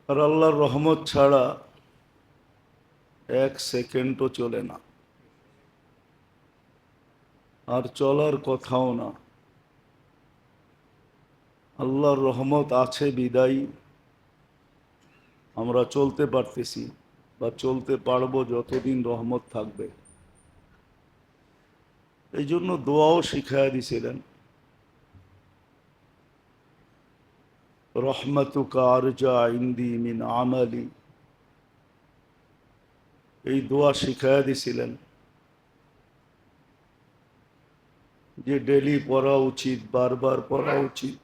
আর আল্লাহর রহমত ছাড়া এক সেকেন্ডও চলে না, আর চলার কথাও না। আল্লাহর রহমত আছে বিদায়ী আমরা চলতে পারতেছি বা চলতে পারবো যতদিন রহমত থাকবে। এই জন্য দোয়াও শিখাইয়া দিছিলেন, রহমতুকা আরজা ইন্দি মিন আমালি। এই দোয়া শিখাইয়া দিছিলেন যে ডেলি পড়া উচিত, বারবার পড়া উচিত,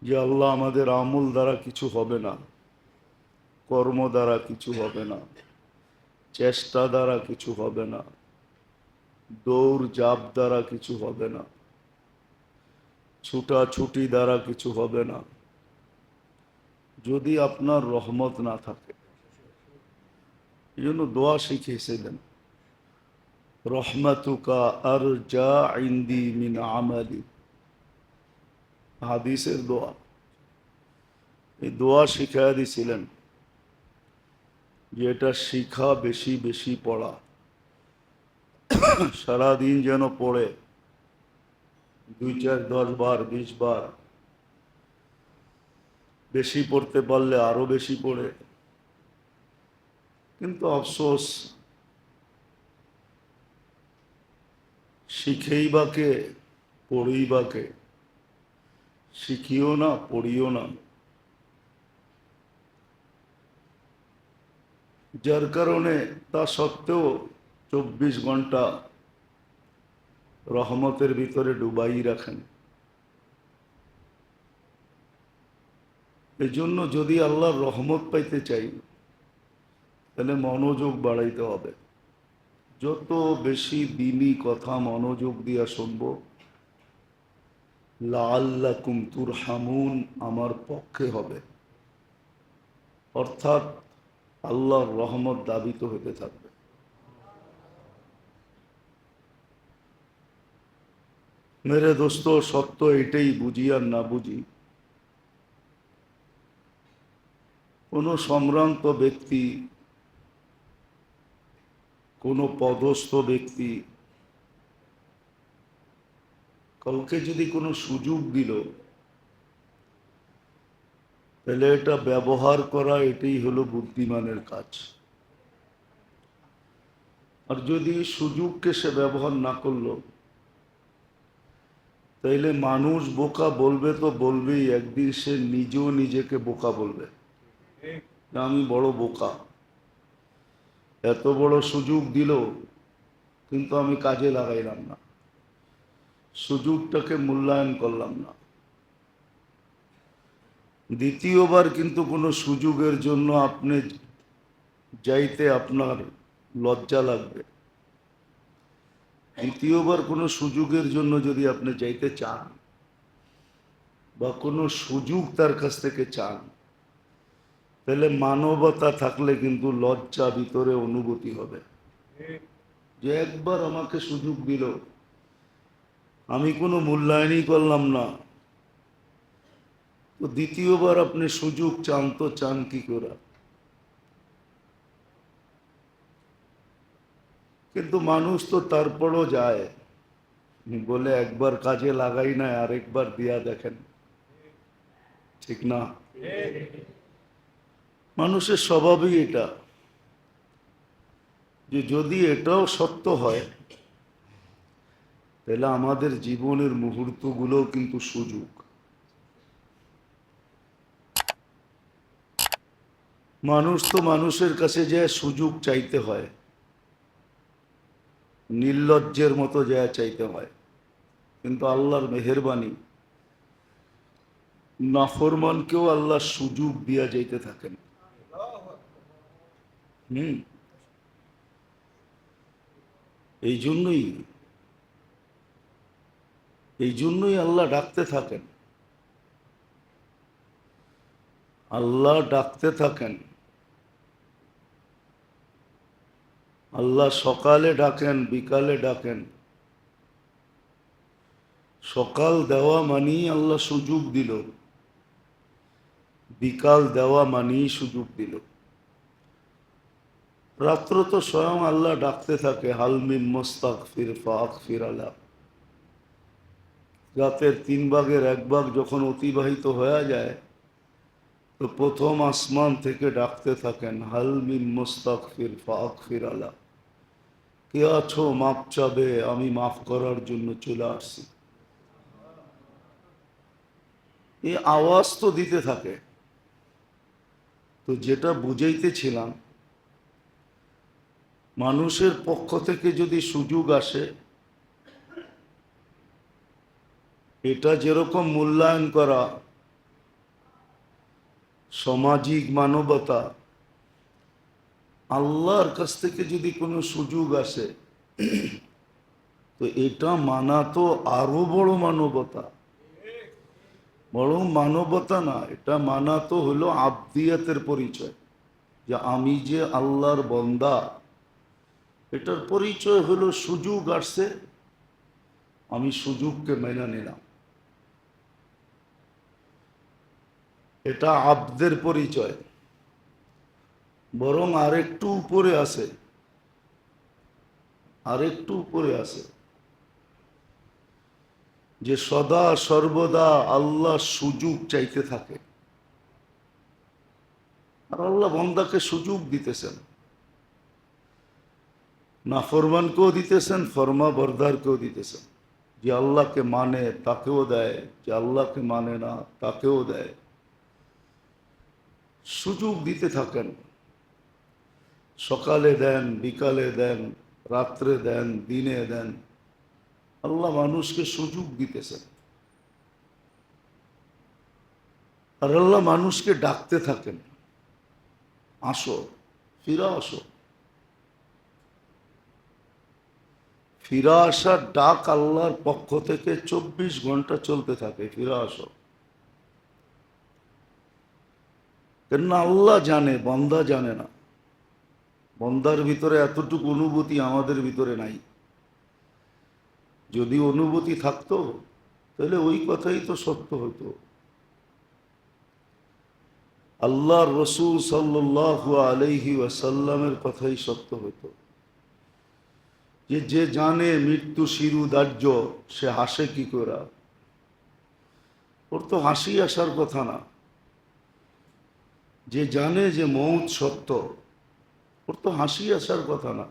যে আল্লাহ আমাদের আমল দ্বারা কিছু হবে না, কর্ম দ্বারা কিছু হবে না, চেষ্টা দ্বারা কিছু হবে না, দৌড় জাপ দ্বারা কিছু হবে না, ছুটাছুটি দ্বারা কিছু হবে না, যদি আপনার রহমত না থাকে। এই জন্য দোয়া শিখিয়েছিলেন, রহমতুকা আরজা ইন্দি মিন আমালি। হাদিসের দোয়া, এই দোয়া শিখাইয়া দিছিলেন যে এটা শিখা, বেশি বেশি পড়া, সারাদিন যেন পড়ে 2, 4, 10 বার, 20 বার, বেশি পড়তে পারলে আরো বেশি পড়ে। কিন্তু আফসোস, শিখেই বা কে, পড়েই বা কে? শিখিও না, পড়িও না। যার কারণে তা সত্ত্বেও 24 ঘন্টা রহমতের ভিতরে ডুবাই রাখেন। এই জন্য যদি আল্লাহর রহমত পাইতে চাই তাহলে মনোযোগ বাড়াইতে হবে। যত বেশি দিনই কথা মনোযোগ দিয়া শুনবো, লাআল্লাকুম তুরহামুন আমার পক্ষে হবে, অর্থাৎ আল্লাহর রহমত দাবিত হতে থাকবে। মেরে দোস্ত, সত্য এটাই, বুঝি আর না বুঝি, কোনো সম্ভ্রান্ত ব্যক্তি, কোনো পদস্থ ব্যক্তি কাউকে যদি কোনো সুযোগ দিল, তাহলে এটা ব্যবহার করা, এটাই হলো বুদ্ধিমানের কাজ। আর যদি সুযোগকে সে ব্যবহার না করলো, তাইলে মানুষ বোকা বলবে তো বলবেই, একদিন সে নিজেও নিজেকে বোকা বলবে, আমি বড় বোকা, এত বড় সুযোগ দিল কিন্তু আমি কাজে লাগাইলাম না, সুযোগটাকে মূল্যায়ন করলাম না। দ্বিতীয়বার কিন্তু কোনো সুযোগের জন্য আপনি যাইতে আপনার লজ্জা লাগবে। দ্বিতীয়বার কোনো সুযোগের জন্য যদি আপনি যাইতে চান বা কোনো সুযোগ তার কাছ থেকে চান, তাহলে মানবতা থাকলে কিন্তু লজ্জা ভিতরে অনুভূতি হবে যে একবার আমাকে সুযোগ দিল, আমি কোনো মূল্যায়নই করলাম না, তো দ্বিতীয়বার আপনি সুযোগ চান তো চান কি করে? কিন্তু মানুষ তো তারপরও যায়, বলে একবার কাজে লাগাই না, আরেকবার দিয়া দেখেন, ঠিক না? মানুষের স্বভাবই এটা, যে যদি এটাও সত্য হয় তাহলে আমাদের জীবনের মুহূর্তগুলোও কিন্তু সুযোগ। মানুষ তো মানুষের কাছে যে সুযোগ চাইতে হয়, নির্লজ্জের মতো যা চাইতে হয়, কিন্তু আল্লাহর মেহেরবানি, নাফরমানকেও আল্লাহ সুযোগ দিয়া যাইতে থাকেন। এই জন্যই আল্লাহ ডাকতে থাকেন, আল্লাহ ডাকতে থাকেন। আল্লাহ সকালে ডাকেন, বিকালে ডাকেন। সকাল দেওয়া মানেই আল্লাহ সুযোগ দিল, বিকাল দেওয়া মানেই সুযোগ দিল। রাত্র তো স্বয়ং আল্লাহ ডাকতে থাকে, হালমিম মোস্তাগফির ফাগফির আলা। রাতের 3 ভাগের 1 ভাগ যখন অতিবাহিত হয়ে যায়, তো প্রথম আসমান থেকে ডাকতে থাকেন, হালমিম মোস্তাগফির ফাগফির আলা। কে আছো মাপ চাবে, আমি মাফ করার জন্য চলে আসছি। এই আওয়াজ তো দিতে থাকে। তো যেটা বুঝাইতেছিলাম, মানুষের পক্ষ থেকে যদি সুযোগ আসে, এটা যেরকম মূল্যায়ন করা সামাজিক মানবতা, আল্লাহর কাছ থেকে যদি কোনো সুযোগ আসে, তো এটা মানা তো আরো বড় মানবতা। বড় মানবতা না, এটা মানা তো হলো আবদিয়াতের পরিচয়, যে আমি যে আল্লাহর বন্দা, এটার পরিচয় হলো সুযোগ আসছে, আমি সুযোগকে মেনে নিলাম। এটা আব্দের পরিচয়। বরং আরেকটু উপরে আছে, আরেকটু উপরে আছে, যে সদা সর্বদা আল্লাহ সুযোগ চাইতে থাকে। আর আল্লাহ বান্দাকে সুযোগ দিতেছেন, নাফরমানকেও দিতেছেন, ফরমা বরদারকেও দিতেছেন। যে আল্লাহকে মানে তাকেও দেয়, যে আল্লাহকে মানে না তাকেও দেয়। সুযোগ দিতে থাকেন, সকালে দেন, বিকালে দেন, রাত্রে দেন, দিনে দেন। আল্লাহ মানুষকে সুযোগ দিতেছেন। আর আল্লাহ মানুষকে ডাকতে থাকেন, আসো, ফিরে আসো। ফিরে আসার ডাক আল্লাহর পক্ষ থেকে 24 ঘন্টা চলতে থাকে, ফিরে আসো। কেননা আল্লাহ জানে, বান্দা জানে না। বান্দার ভিতরে এতটুকু অনুভূতি আমাদের ভিতরে নাই। যদি অনুভূতি থাকতো, তাহলে ওই কথাই তো সত্য হতো। আল্লাহর রসূল সাল্লাল্লাহু আলাইহি ওয়াসাল্লামের কথাই সত্য হতো, যে যে জানে মৃত্যু শিরুধার্য, সে হাসে কি করে? ওর তো হাসি আসার কথা না। যে জানে যে মৌত সত্য, ওর তো হাসি আসার কথা না।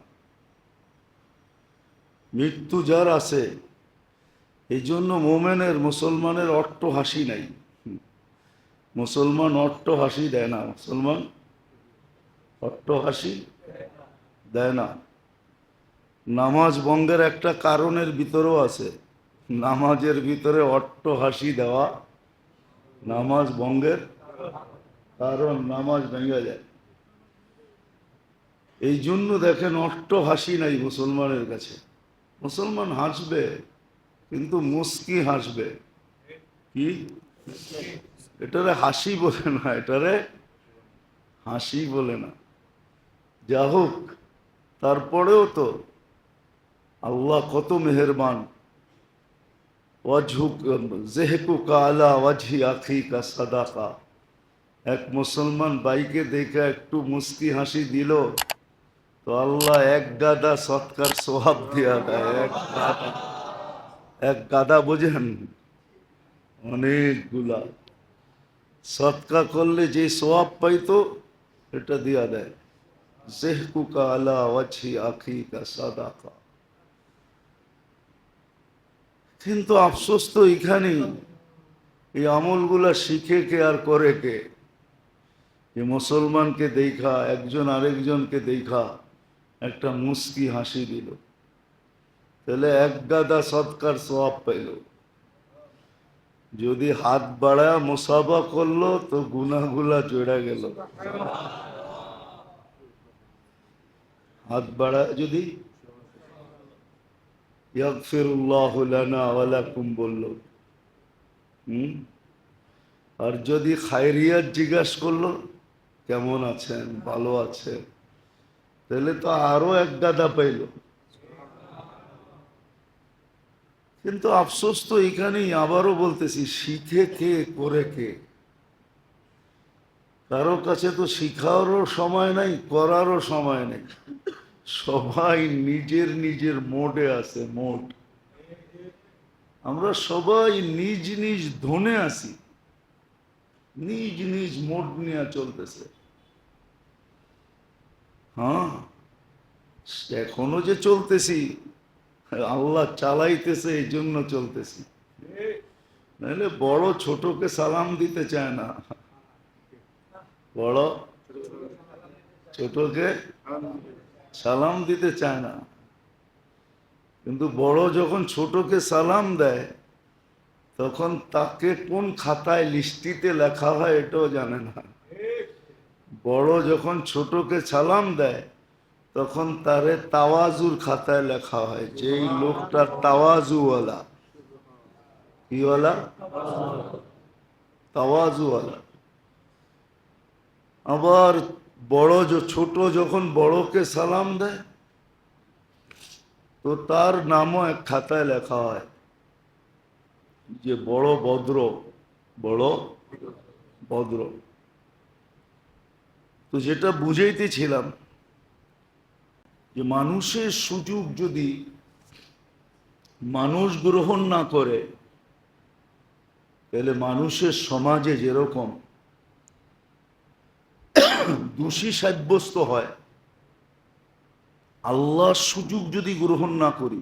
মৃত্যু যার আছে, এই জন্য মোমেনের, মুসলমানের অট্ট হাসি নাই। মুসলমান অট্ট হাসি দেয় না, মুসলমান অট্ট হাসি দেয় না। নামাজ ভঙ্গের একটা কারণের ভিতরেও আছে, নামাজের ভিতরে অট্ট হাসি দেওয়া নামাজ ভঙ্গের কারণ, নামাজ ভেঙে যায়। এই জন্য দেখেন অট্ট হাসি নাই মুসলমানের কাছে। মুসলমান হাসবে, কিন্তু মুস্কি হাসবে। কি? এটারে হাসি বলে না, এটারে হাসি বলে না। যা হোক, তারপরেও তো আল্লাহ কত মেহেরবান। জেহকুকা আলা ওয়াজহি আখিকা সাদাকা। এক মুসলমান ভাইকে দেখে একটু মুস্কি হাসি দিল, তো আল্লাহ 1 গাদা সৎকার সোয়াব দিয়া দেয়। 1 গাদা, 1 গাদা বোঝেন, অনেকগুলা সৎকা করলে যে সোয়াব পাইতো, এটা দিয়া দেয়। জেহকুকা আলা ওয়াজহি আখিকা সাদাকা। কিন্তু আফসোস তো এখানেই, এই আমলগুলা শিখে কে আর করে কে? যে মুসলমানকে দেখা, একজন আরেকজনকে দেখা একটা মুস্কি হাসি দিল, তাহলে 1 গাদা সৎকার সওয়াব পাইল। যদি হাত বাড়ায় মুসাফা করলো, তো গুনাহগুলা চড়া গেল। হাত বাড়ায় যদি ইয়াগফিরুল্লাহু লানা ওয়া লাকুম বলল, আর যদি খায়রিয়াত জিজ্ঞাসা করলো, কেমন আছেন, ভালো আছেন, তাহলে তো আরো 1 গাদা পাইল। কিন্তু আফসোস তো এখানেই, আবারও বলতেছি, শিখে কে করে কে? কারো কাছে তো শিখারও সময় নাই, করারও সময় নেই। সবাই নিজের নিজের মোডে আছে, মোড। আমরা সবাই নিজ নিজ ধনে আছি, নিজ নিজ মোড নিয়ে চলতেছে। হ্যাঁ, এখনো যে চলতেছি, আল্লাহ চালাইতেছে, এই জন্য চলতেছি। নাহলে বড় ছোটকে সালাম দিতে চায় না, বড় ছোটকে সালাম দিতে চায় না। কিন্তু বড় যখন ছোটকে সালাম দেয়, তখন তাকে কোন খাতায় লিস্টিতে লেখা হয় এটাও জানে না। বড় যখন ছোটকে সালাম দেয়, তখন তারে তাওয়াজুর খাতায় লেখা হয়, যে এই লোকটা তাওয়াজুওয়ালা। কিওয়ালা? তাওয়াজুওয়ালা। আবার ছোট যখন বড়কে সালাম দেয়, তো তার নামও এক খাতায় লেখা হয়, যে বড় ভদ্র, বড় ভদ্র। তো যেটা বুঝাইতেছিলাম, যে মানুষের সুযোগ যদি মানুষ গ্রহণ না করে, তাহলে মানুষের সমাজে যেরকম দোষী সাব্যস্ত হয়, আল্লাহর সুযোগ যদি গ্রহণ না করি,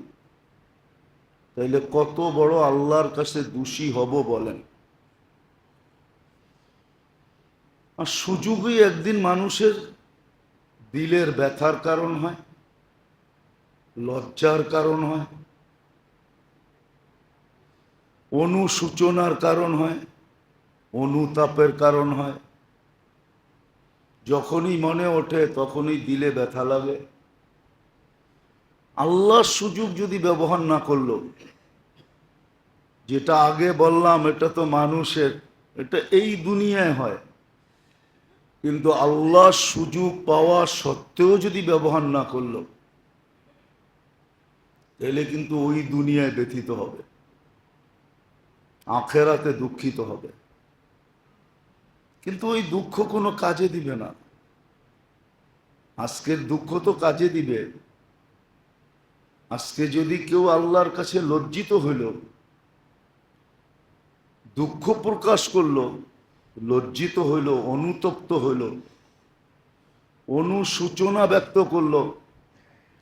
তাহলে কত বড় আল্লাহর কাছে দোষী হব বলেন। আর সুযোগই একদিন মানুষের দিলের ব্যথার কারণ হয়, লজ্জার কারণ হয়, অনুসূচনার কারণ হয়, অনুতাপের কারণ হয়। যখনই মনে ওঠে তখনই দিলে ব্যথা লাগে। আল্লাহর সুযোগ যদি ব্যবহার না করলো, যেটা আগে বললাম, এটা তো মানুষের, এটা এই দুনিয়ায় হয়, কিন্তু আল্লাহর সুযোগ পাওয়া সত্ত্বেও যদি ব্যবহার না করলো, তাহলে কিন্তু ওই দুনিয়ায় ব্যথিত হবে, আখেরাতে দুঃখিত হবে। কিন্তু ওই দুঃখ কোনো কাজে দিবে না। আজকের দুঃখ তো কাজে দিবে। আজকে যদি কেউ আল্লাহর কাছে লজ্জিত হইল, দুঃখ প্রকাশ করলো, লজ্জিত হইল, অনুতপ্ত হইল, অনুসূচনা ব্যক্ত করলো,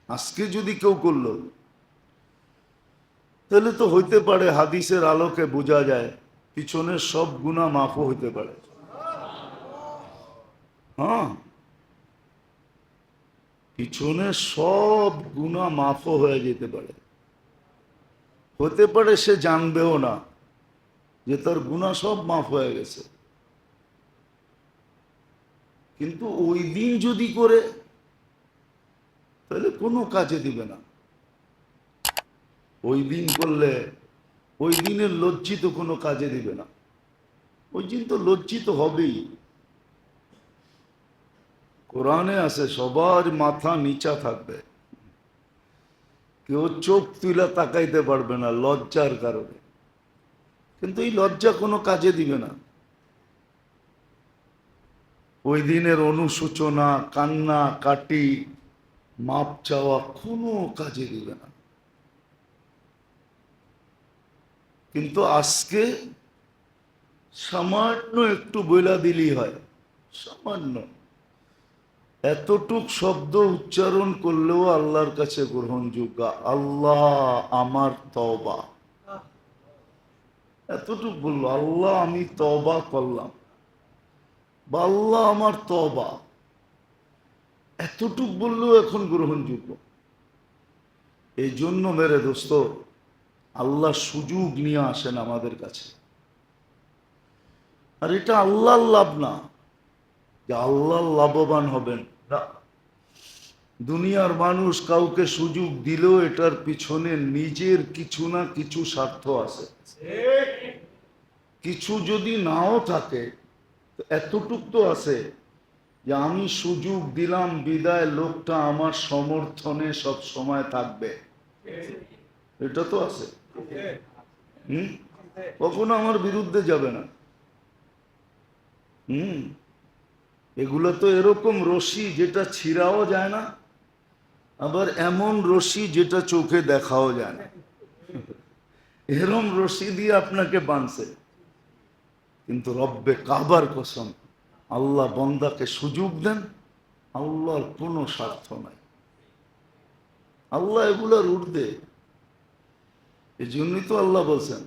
আজকে যদি কেউ করলো, তাহলে তো হইতে পারে হাদিসের আলোকে বোঝা যায় পিছনের সব গুনাহ মাফও হইতে পারে। হ্যাঁ, পিছনের সব গুনাহ মাফও হয়ে যেতে পারে। হতে পারে সে জানবেও না যে তার গুনাহ সব মাফ হয়ে গেছে। কিন্তু ওই দিন যদি করে, তাহলে কোনো কাজে দিবে না। ওই দিন করলে ওই দিনের লজ্জিত কোনো কাজে দিবে না। ওই দিন তো লজ্জিত হবেই। কোরআনে আছে সবার মাথা নিচা থাকবে, কেউ চোখ তুলে তাকাইতে পারবে না লজ্জার কারণে। কিন্তু এই লজ্জা কোনো কাজে দিবে না। ওই দিনের অনুশোচনা, কান্না কাটি, মাপ চাওয়া কোনো কাজে দিবে না। কিন্তু আজকে সামান্য একটু বইলা দিলেই হয়, সামান্য এতটুক শব্দ উচ্চারণ করলেও আল্লাহর কাছে গ্রহণযোগ্য। আল্লাহ আমার তওবা, এতটুক বললো, আল্লাহ আমি তওবা করলাম, বা আল্লাহ আমার তওবা, এতটুক বললেও এখন গ্রহণযোগ্য। এই জন্য মেরে দোস্ত, আল্লাহ সুযোগ নিয়ে আসেন আমাদের কাছে। আর এটা আল্লাহর লাভ না যে আল্লাহ লাভবান হবেন না। দুনিয়ার মানুষ কাউকে সুযোগ দিলেও এটার পিছনে নিজের কিছু না কিছু স্বার্থ আছে। কিছু যদি নাও থাকে, তো এতটুক তো আছে যে আমি সুযোগ দিলাম বিদায় লোকটা আমার সমর্থনে সব সময় থাকবে, এটা তো আছে। কখনো আমার বিরুদ্ধে যাবে না। এগুলো তো এরকম রশি যেটা ছিঁড়াও যায় না, আবার এমন রশি যেটা চোখে দেখাও যায় না, এরম রশি দিয়ে আপনাকে বাঁধছে। কিন্তু রব্বে কাবার কসম, আল্লাহ বন্দাকে সুযোগ দেন, আল্লাহর কোনো স্বার্থ নাই, আল্লাহ এগুলোর ঊর্ধ্বে। এই জন্যই তো আল্লাহ বলছেন,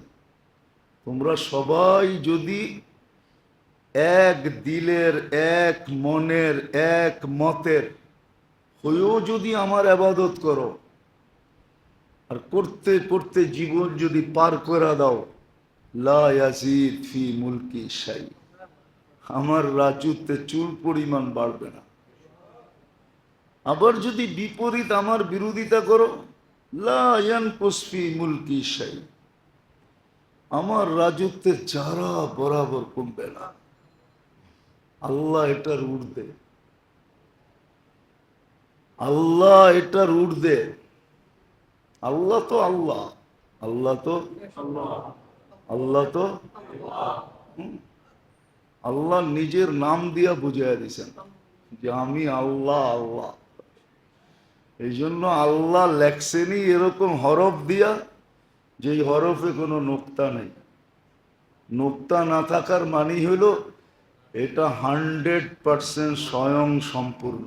তোমরা সবাই যদি এক দিলের, এক মনের, এক মতের হয়েও যদি আমার আবাদত করো, আর করতে করতে জীবন যদি পার করে দাও, লা ইয়াজিদ ফি মুলকি শাই, আমার রাজত্বে চুল পরিমাণ বাড়বে না। আবার যদি বিপরীত আমার বিরোধিতা করো, লা ইয়ানকুস ফি মুলকি শাই, আমার রাজত্বের যারা বরাবর কমবে না। আল্লাহ এটার ঊর্ধ্বে, আল্লাহ এটার ঊর্ধ্বে। আল্লাহ তো আল্লাহ, আল্লাহ তো আল্লাহ তো আল্লাহ নিজের নাম দিয়া বুঝাইয়া দিছেন যে আমি আল্লাহ আল্লাহ। এই জন্য আল্লাহ লেখছেনই এরকম হরফ দিয়া, যে হরফে কোনো নোক্তা নেই। নোক্তা না থাকার মানে হইল এটা 100% স্বয়ং সম্পূর্ণ,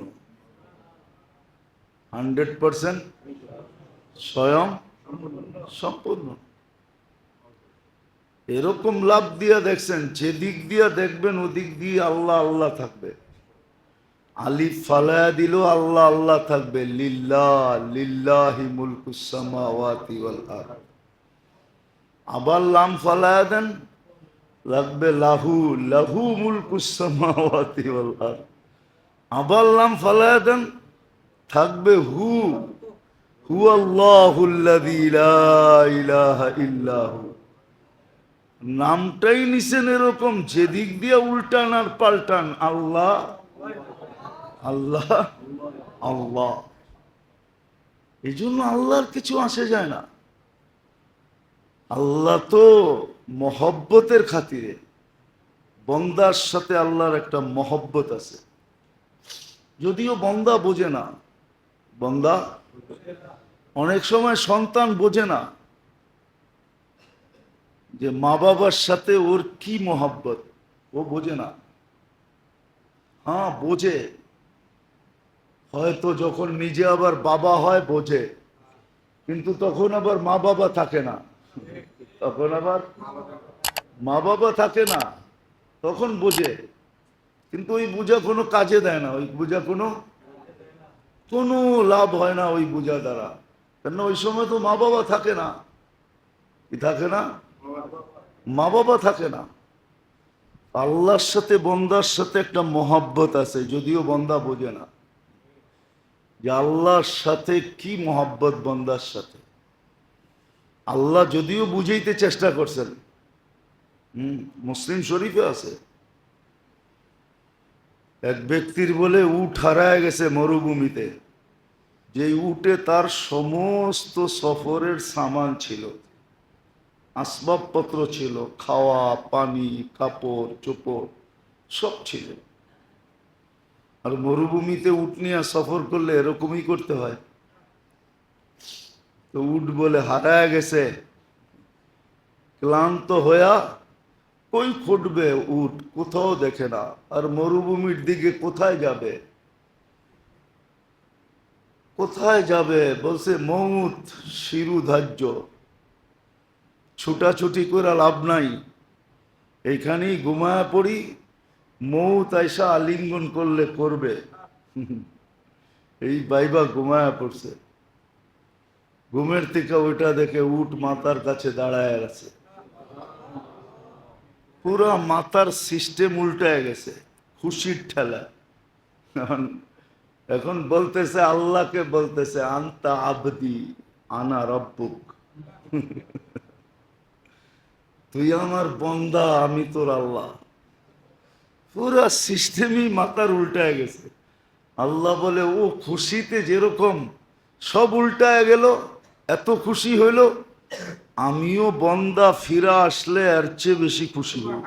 100% স্বয়ং সম্পূর্ণ। এরকম লাভ দিয়া দেখছেন, যেদিক দিয়া দেখবেন ওদিক দিয়ে আল্লাহ আল্লাহ থাকবে। আলিফ ফালায়া দিল আল্লাহ আল্লাহ থাকবে, লিল্লাহ লিল্লাহি মুলকুস সামাওয়াতি ওয়াল আরদ। আবার লাম ফালায়া দেন, লাগবে লাহু লাহু মুলকুস সামাওয়াতি ওয়াল আরদ। আবার লাম ফালায়া দেন, থাকবে হু হুয়াল্লাহুল্লাযী লা ইলাহা ইল্লা হু। নামটাই নিছেন এরকম, যেদিক দিয়ে উল্টান আর পাল্টান আল্লাহ আল্লাহ আল্লাহ। এই জন্য আল্লাহর কিছু আসে যায় না। আল্লাহ তো মহব্বতের খাতিরে, বন্দার সাথে আল্লাহর একটা মহব্বত আছে, যদিও বন্দা বোঝে না। বন্দা অনেক সময় সন্তান বোঝে না যে মা বাবার সাথে ওর কি মহব্বত, ও বোঝে না। হ্যাঁ বোঝে, হয়তো যখন নিজে আবার বাবা হয় বোঝে, কিন্তু তখন আবার মা বাবা থাকে না, তখন আবার মা বাবা থাকে না, তখন বোঝে। কিন্তু ওই বোঝা কোনো কাজে দেয় না, ওই বোঝা কোনো লাভ হয় না ওই বোঝা দ্বারা। কেন ওই সময় তো মা বাবা থাকে না, কি থাকে না, মা বাবা থাকে না। আল্লাহর সাথে বন্দার সাথে একটা মহব্বত আছে, যদিও বন্দা বোঝে না যে আল্লাহর সাথে কি মহব্বত বন্দার সাথে। আল্লাহ যদিও বুঝাইতে চেষ্টা করছেন, মুসলিম শরীফে আছে, এক ব্যক্তির বলে উট হারায় গেছে মরুভূমিতে, যে উটে তার সমস্ত সফরের সামান ছিল, আসবাবপত্র ছিল, খাওয়া পানি কাপড় চোপড় সব ছিল। আর মরুভূমিতে উট নিয়ে সফর করলে এরকমই করতে হয়। তো উট বলে হারায় গেছে, ক্লান্ত হইয়া কই খুঁটবে উট, কোথাও দেখে না। আর মরুভূমির দিকে কোথায় যাবে, কোথায় যাবে? বলছে মৌত শিরুধার্য, ছুটাছুটি করে লাভ নাই, এইখানেই ঘুমায়া পড়ি, মৌত আইসা আলিঙ্গন করলে করবে। এই বাইবা ঘুমায়া পড়ছে। ঘুমের থেকে ওইটা দেখে উট মাথার কাছে দাঁড়ায় আছে, পুরা মাথার সিস্টেম উল্টায় গেছে খুশির ঠেলা। এখন বলতেছে আল্লাহকে, বলতেছে আনতা আবদি আনা রব্বুক, তুই আমার বন্দা আমি তোর আল্লাহ। পুরা সিস্টেমই মাথার উল্টায় গেছে। আল্লাহ বলে ও খুশিতে যেরকম সব উল্টায় গেল, এত খুশি হইল, আমিও বন্দা ফিরা আসলে এর চেয়ে বেশি খুশি হই।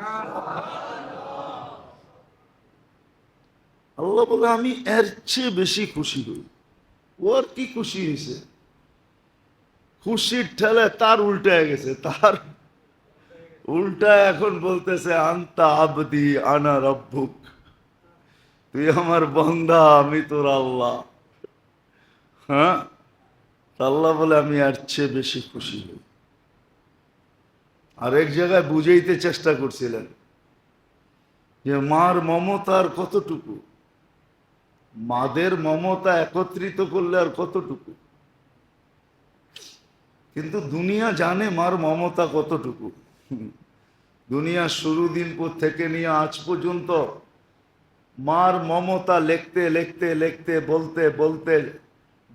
আল্লাহ বলে আমি এর চেয়ে বেশি খুশি হই। ওর কি খুশি হয়েছে? খুশির ঠেলে তার উল্টায় গেছে, তার উল্টা এখন বলতেছে আন্তা আবদি আনা রব্বুক, তুই আমার বান্দা আমি তোর আল্লাহ। হ্যাঁ, আল্লাহ বলে আমি এর চেয়ে বেশি খুশি হই। আরেক জায়গায় বুঝাইতে চেষ্টা করছিলেন যে মার মমতার কতটুকু, মাদের মমতা একত্রিত করলে আর কতটুকু, কিন্তু দুনিয়া জানে মার মমতা কতটুকু। দুনিয়ার শুরু দিন থেকে নিয়ে আজ পর্যন্ত মার মমতা লিখতে লিখতে লিখতে, বলতে বলতে,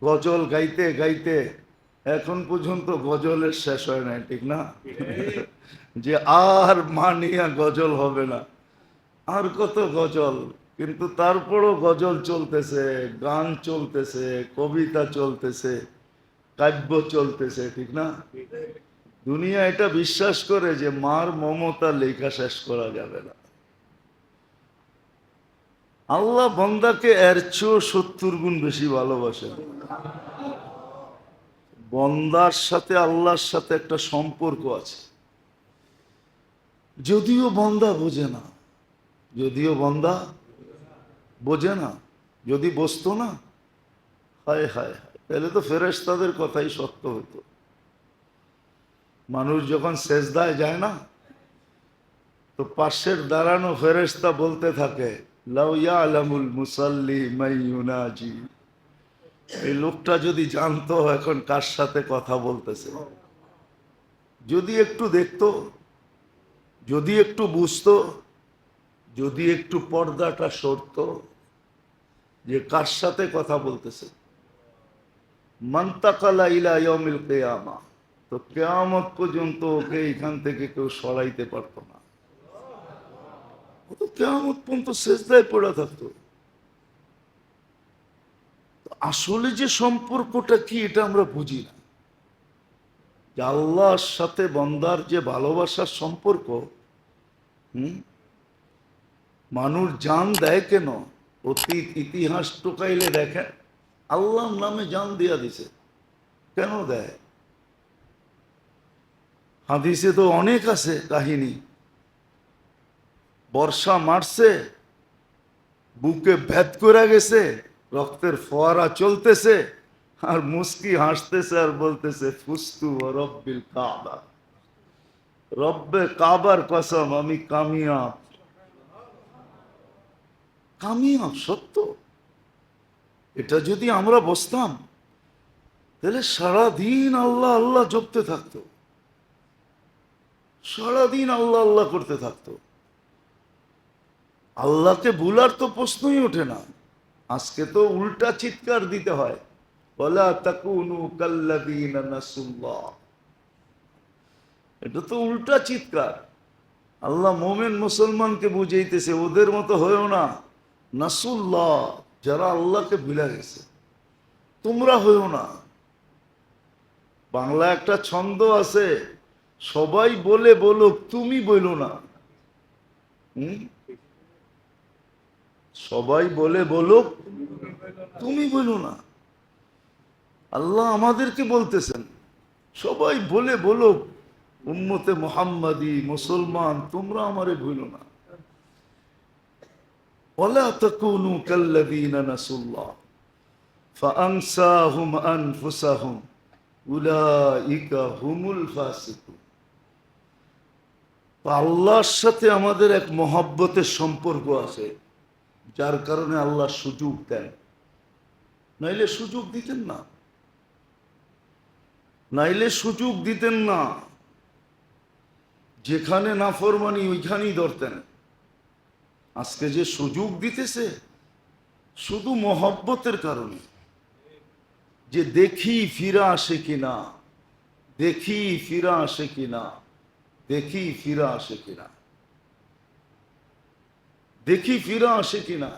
গজল গাইতে গাইতে এখন পর্যন্ত গজলের শেষ হয় নাই, ঠিক না? যে আর মা নিয়ে গজল হবে না, আর কত গজল। কিন্তু তারপরও গজল চলতেছে, গান চলতেছে, কবিতা চলতেছে, কাব্য চলতেছে, ঠিক না? দুনিয়া এটা বিশ্বাস করে যে মার মমতা লেখা শেষ করা যাবে না। আল্লাহ বান্দাকে এর চেয়েও 70 গুণ বেশি ভালোবাসেন। বান্দার সাথে আল্লাহর সাথে একটা সম্পর্ক আছে, যদিও বান্দা বোঝে না, যদিও বান্দা বোঝে না। যদি বুঝতো না, হায় হায় হায়, তাহলে তো ফেরেশতাদের কথাই সত্য হতো। মানুষ যখন সেজদায় যায় না, তো পাশের দাঁড়ানো ফেরেশতা বলতে থাকে লাউ ইয়ালামুল মুসাল্লি মান ইউনাজি, এই লোকটা যদি জানতো এখন কার সাথে কথা বলতেছে, যদি একটু দেখতো, যদি একটু বুঝতো, যদি একটু পর্দাটা সরতো যে কার সাথে কথা বলতেছে। মান্তাকালা ইলা ইয়াউমিল কিয়ামা, তো কিয়ামত পর্যন্ত ওকে এখান থেকে কেউ সরাইতে পারতো না। ও তো কিয়ামত পর্যন্ত সেজদায় পড়ে থাকতো। আসলে যে সম্পর্কটা কি এটা আমরা বুঝি না, যে আল্লাহর সাথে বান্দার যে ভালোবাসার সম্পর্ক। মানুষ জান দেয় কেন? অতীত ইতিহাস টোকাইলে দেখেন আল্লাহর নামে জান দিয়া দিছে। কেন দেয়? হাদিসে তো অনেক আছে কাহিনী। বর্ষা মারছে, বুকে ভেদ করে গেছে, রক্তের ফোয়ারা চলতেছে, আর মুস্কি হাসতেছে আর বলতেছে ফুস্তু রব্বিল কাবা, রব্বে কাবার কসম আমি কামিয়াব। কামিয়াব সত্য। এটা যদি আমরা বসতাম তাহলে সারাদিন আল্লাহ আল্লাহ জপতে থাকতো, সারাদিন আল্লাহ আল্লাহ করতে থাকতো। আল্লাহকে ভুলার তো প্রশ্নই ওঠে না। আজকে তো উল্টা চিৎকার দিতে হয়, ওয়ালা তাকুনু কাল্লাযীনা নাসুল্লাহ। এটা তো উল্টা চিৎকার। আল্লাহ মোমেন মুসলমানকে বুঝাইতেছে ওদের মতো হয়েও না, নাসুল্লাহ যারা আল্লাহকে ভুলে গেছে, তোমরা হয়েও না। বাংলা একটা ছন্দ আছে, সবাই বলে বলো তুমি বলো না। সবাই বলে বলো তুমি বলো না। আল্লাহ আমাদেরকে বলতেছেন সবাই বলে বলো উম্মতে মুহাম্মাদি মুসলমান তোমরা আমারে ভুলো না। ওয়ালা তাকুনু কাল্লাযীনা নাসুল্লাহ ফাআনসাহুম আনফুসাহুম উলাইকা হুমুল ফাসিকুন। আল্লাহর সাথে আমাদের এক মহব্বতের সম্পর্ক আছে, যার কারণে আল্লাহ সুযোগ দেন, নাইলে সুযোগ দিতেন না, নাইলে সুযোগ দিতেন না। যেখানে নাফরমানি ওইখানেই ধরতেন। আজকে যে সুযোগ দিতেছে শুধু মহব্বতের কারণে, যে দেখি ফিরা আসে কিনা, দেখি ফিরা আসে কিনা, দেখি ফিরা আসে কিনা, দেখি ফিরা আসে কিনা,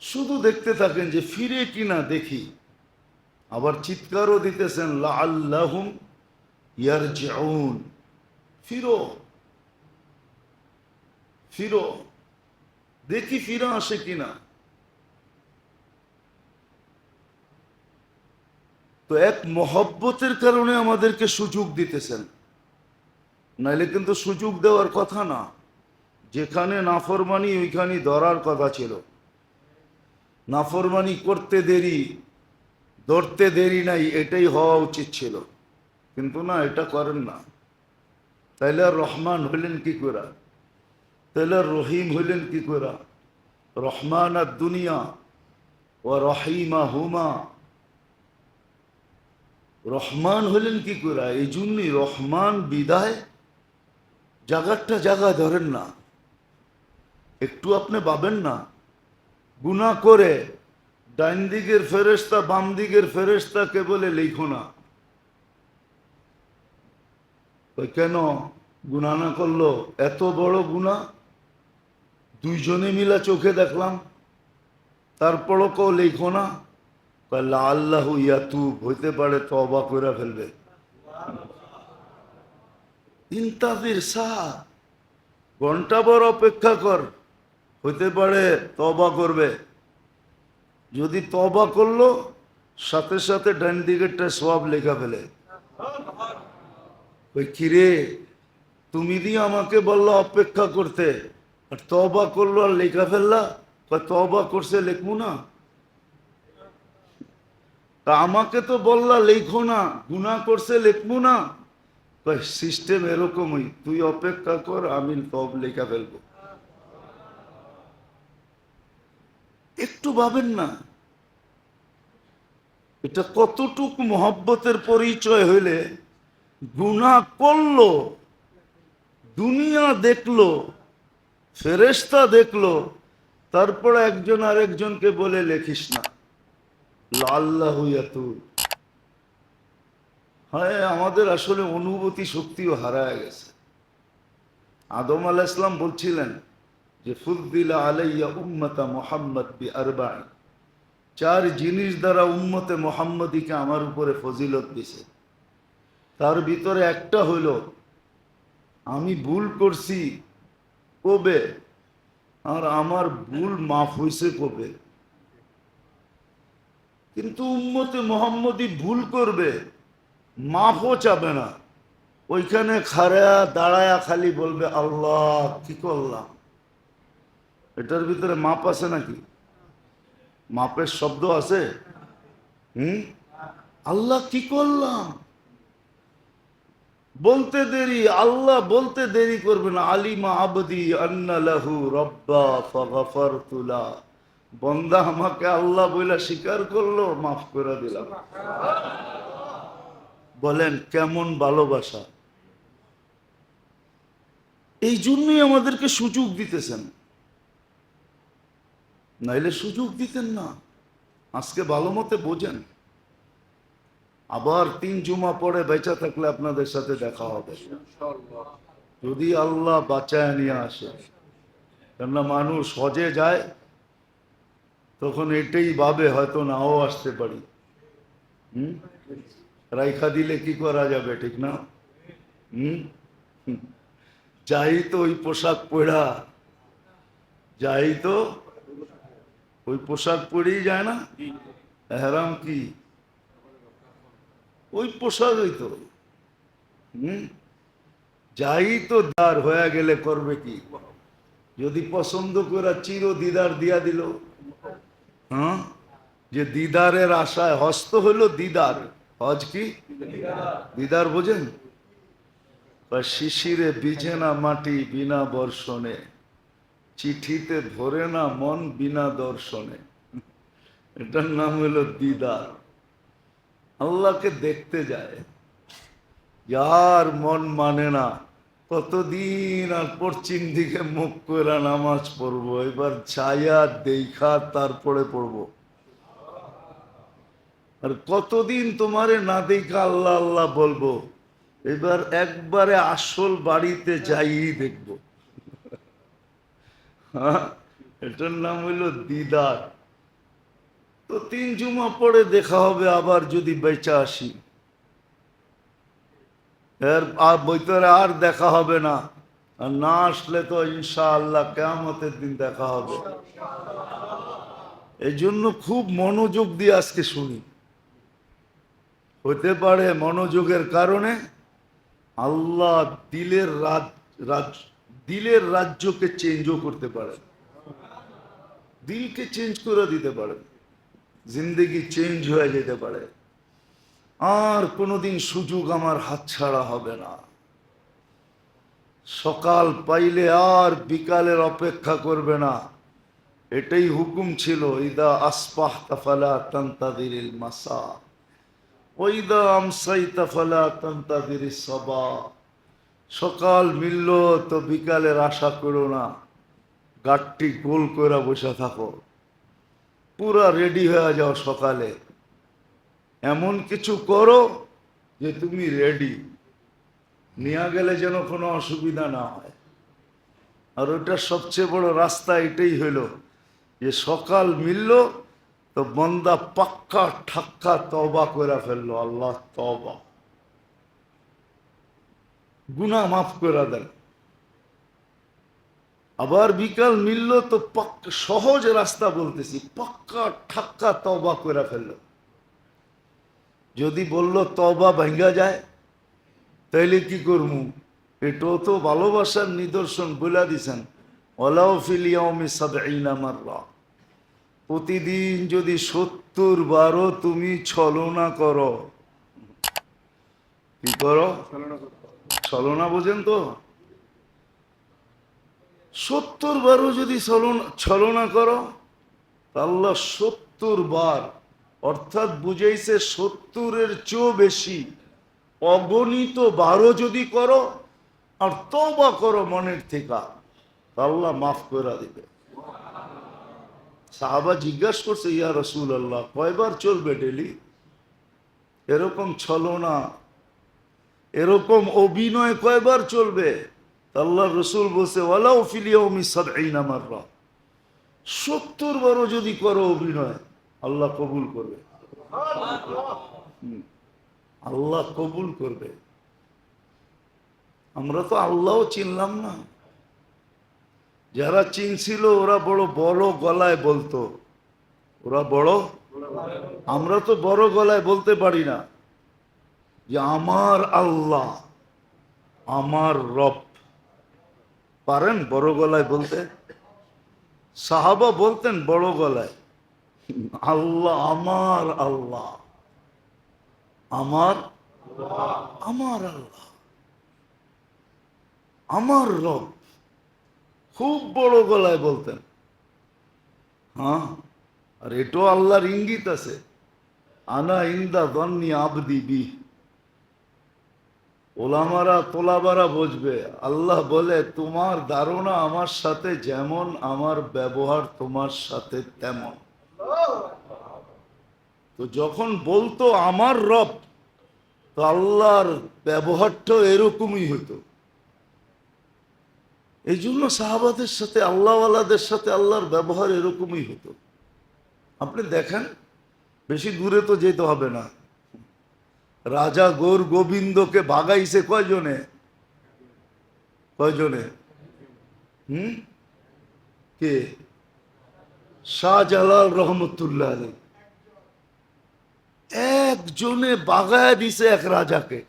শুধু দেখতে থাকেন যে ফিরে কিনা দেখি। আবার চিৎকারও দিতেছেন লাআল্লাহুম ইয়ারজিউন, ফিরো ফিরো। দেখি ফিরে আসে কিনা। তো এক মহব্বতের কারণে আমাদেরকে সুযোগ দিতেছেন, নাইলে কিন্তু সুযোগ দেওয়ার কথা না। যেখানে নাফরমানি ওইখানে ধরার কথা ছিল। নাফরমানি করতে দেরি, ধরতে দেরি নাই, এটাই হওয়া উচিত ছিল, কিন্তু না, এটা করেন না। তাইলে আর রহমান হইলেন কি করে? তাইলে আর রহিম হইলেন কি করে? রহমান আর দুনিয়া ও রহিমা হুমা, রহমান হইলেন কি করে? এই জন্যই রহমান বিদায় জাগারটা জায়গা ধরেন না। একটু আপনি পাবেন না, গুনাহ করে ডাইন দিকের ফেরেশতা বাম দিকের ফেরেশতাকে বলে লিখো না। কেন গুনাহ না করলো? এত বড় গুনাহ দুইজনে মিলা চোখে দেখলাম, তারপরও কেউ লিখো না। আল্লাহু ইয়াতুব, হইতে পারে তওবা করে ফেলবে। ইন্তাজির সাহা, ঘন্টাভর অপেক্ষা কর, হইতে পারে তওবা করবে। যদি তওবা করলো, সাথে সাথে ডান দিকেরটা সওয়াব লেখা ফেলে। ওই কিরে, তুমি দিয়ে আমাকে বললো অপেক্ষা করতে, আর তওবা করলো আর লেখা ফেললা। তওবা করছে লিখবো না? তা আমাকে তো বললা লেখো না, গুনাহ করছে লিখবো না? সিস্টেম এরকমই, তুই অপেক্ষা কর, আমি তব লেখা ফেলবো। একটু ভাবেন না, এটা কতটুক মহব্বতের পরিচয় হইলে গুনাহ করলো, দুনিয়া দেখলো, ফেরেশতা দেখলো, তারপর একজন আরেকজনকে বলে লেখিস না। লাল্লাহু ইয়াতুব। হ্যাঁ, আমাদের আসলে অনুভূতি শক্তিও হারায় গেছে। আদম আলাইহিস সালাম বলছিলেন যে ফুদ্দিলা আলাইয়া উম্মতা মুহাম্মদ বিআরবা'in, চার জিনিস দ্বারা উম্মতে মুহাম্মদীকে আমার উপরে ফজিলত দিছে। তার ভিতরে একটা হইল আমি ভুল করছি কবে, আর আমার ভুল মাফ হইছে কবে। কিন্তু উম্মতে মুহাম্মদী ভুল করবে, মাফও চাবে না, ওইখানে খাড়া দাঁড়ায়া খালি বলবে আল্লাহ কি করলাম। এটার ভিতরে মাপ আছে নাকি? মাপের শব্দ আছে? আল্লাহ কি করলাম বলতে দেরি, আল্লাহ বলতে দেরি করবে না। আলিমা আবদি আন্না লাহু রব্বা ফাগফারতু লা, বান্দা আমাকে আল্লাহ বইলা স্বীকার করলো, মাফ করে দিলাম। বলেন কেমন ভালোবাসা! এই জন্যই আমাদেরকে সুযোগ দিতেছেন, নাইলে সুযোগ দিতেন না। আজকে ভালো মতে বোঝেন, আবার 3 জুমা পরে বেঁচে থাকলে আপনাদের সাথে দেখা হবে, যদি আল্লাহ বাঁচায় নিয়ে আসে। কেননা মানুষ হজে যায়, তখন এটাই ভাবে হয়তো নাও আসতে পারি। রাইখা দিলে কি করা যাবে, ঠিক না? যাই তো ওই পোশাক পরা, যাই তো ওই পোশাক পরেই যায় না, এহরাম কি ওই পোশাকই তো। যাই তো দার হয়ে গেলে করবে কি? যদি পছন্দ করে চির দিদার দিয়া দিল, হ্যাঁ, যে দিদারের আশায় হস্ত হলো দিদার। হজ কি দিদার বোঝেন? শিশিরে ভিজে না মাটি বিনা বর্ষণে, চিঠিতে ধরে না মন বিনা দর্শনে। এটার নাম হলো দিদার। আল্লাহকে দেখতে যায়, যার মন মানে না, কতদিন আর পশ্চিম দিকে মুখ করে নামাজ পড়বো, এবার ছায়া দেখা তারপরে পড়বো। আর কতদিন তোমারে না দেখা আল্লাহ আল্লাহ বলবো, এবার একবারে আসল বাড়িতে যাই দেখবো। হ্যাঁ, এটার নাম হইল দিদার। তো 3 জুমা পরে দেখা হবে, আবার যদি বেঁচে আসি, এর আর বইতরে আর দেখা হবে না। আর না আসলে তো ইনশাআল্লাহ কিয়ামতের দিন দেখা হবে। এই জন্য খুব মনোযোগ দিয়ে আজকে শুনি। হতে পারে মনোযোগের কারণে আল্লাহ দিলের রাজ্যকে চেঞ্জও করতে পারে, দিলকে চেঞ্জ করে দিতে পারে, জিন্দেগি চেঞ্জ হয়ে যেতে পারে। আর কোনোদিন সুযোগ আমার হাতছাড়া হবে না। সকাল পাইলে আর বিকালের অপেক্ষা করবে না। এটাই হুকুম ছিল, ইদা আসবাহতা ফালা তানতাযিরিল মাসা ওয়া ইদা আমসাইতা ফালা তানতাযিরিস সাবাহ। সকাল মিলল তো বিকালের আশা করো না, গাঠটি গোল করে বসে থাকো, পুরা রেডি হয়ে যাও সকালে। এমন কিছু করো যে তুমি রেডি, নিয়ে গেলে যেন কোনো অসুবিধা না হয়। আর ওটা সবচেয়ে বড় রাস্তা এটাই হইল যে সকাল মিলল তো বন্দা পাক্কা ঠাক্কা তওবা করে ফেললো, আল্লাহ তওবা, গুনাহ মাফ করে দেন। আবার বিকাল মিলল তো পাক্কা, সহজ রাস্তা বলতেছি, পাক্কা ঠাক্কা তওবা করে ফেললো। যদি বলল তওবা ভাঙ্গা যায় তাইলে কি করবো? এটাও তো ভালোবাসার নিদর্শন বলে দিছেন, ওয়ালাউ ফিল ইয়াউমি ৭০ মাররা। প্রতিদিন যদি ৭০ বারও তুমি ছলনা করো, কি করো? ছলনা বোঝেন তো? ৭০ বারও যদি ছলনা করো, আল্লাহ ৭০ বার, অর্থাৎ বুঝাইছে ৭০-এর চেয়েও বেশি, অগণিত বারও যদি করো আর তওবা করো মনের থেকে, আল্লাহ মাফ করে দিবে। সাহাবা জিজ্ঞাসা করছে, ইয়া রাসূলুল্লাহ, কয়বার চলবে ডেলি? এরকম ছলনা, এরকম অভিনয় কয়বার চলবে? আল্লাহ রসুল বলছে, ওয়ালাউ ফিল ইয়াউমি ৭০ মাররা, ৭০ বারও যদি করো অভিনয়, আল্লাহ কবুল করবে। আল্লাহ কবুল করবে। আমরা তো আল্লাহও চিনলাম না। যারা চিনছিল ওরা বড় বড় গলায় বলতো, ওরা বড়, আমরা তো বড় গলায় বলতে পারি না যে আমার আল্লাহ, আমার রব। পারেন বড় গলায় বলতে? সাহাবা বলতেন বড় গলায়, আল্লাহ, আমার আল্লাহ, আমার আমার আল্লাহ, আমার রব, খুব বড় গলায় বলতেন। হ্যাঁ, আর এটাও আল্লাহর ইঙ্গিত আছে, আনা ইন্দা দন্নি আবদি বি। ওলামারা তোলাবারা বুঝবে, আল্লাহ বলে তোমার ধারণা আমার সাথে যেমন, আমার ব্যবহার তোমার সাথে তেমন। তো যখন বলতো আমার রব, তো আল্লাহর ব্যবহারটাও এরকমই হতো। এই জন্য সাহাবাদের সাথে, আল্লাহওয়ালাদের সাথে আল্লাহর ব্যবহার এরকমই হতো। আপনি দেখেন, বেশি দূরে তো যেতে হবে না, রাজা গৌর গোবিন্দকে ভাগাইছে কয়জনে? কয়জনে? কে? শাহজালাল রহমতুল্লাহ আলাইহি। একজনে বাগায় দিছে এক রাজাকে,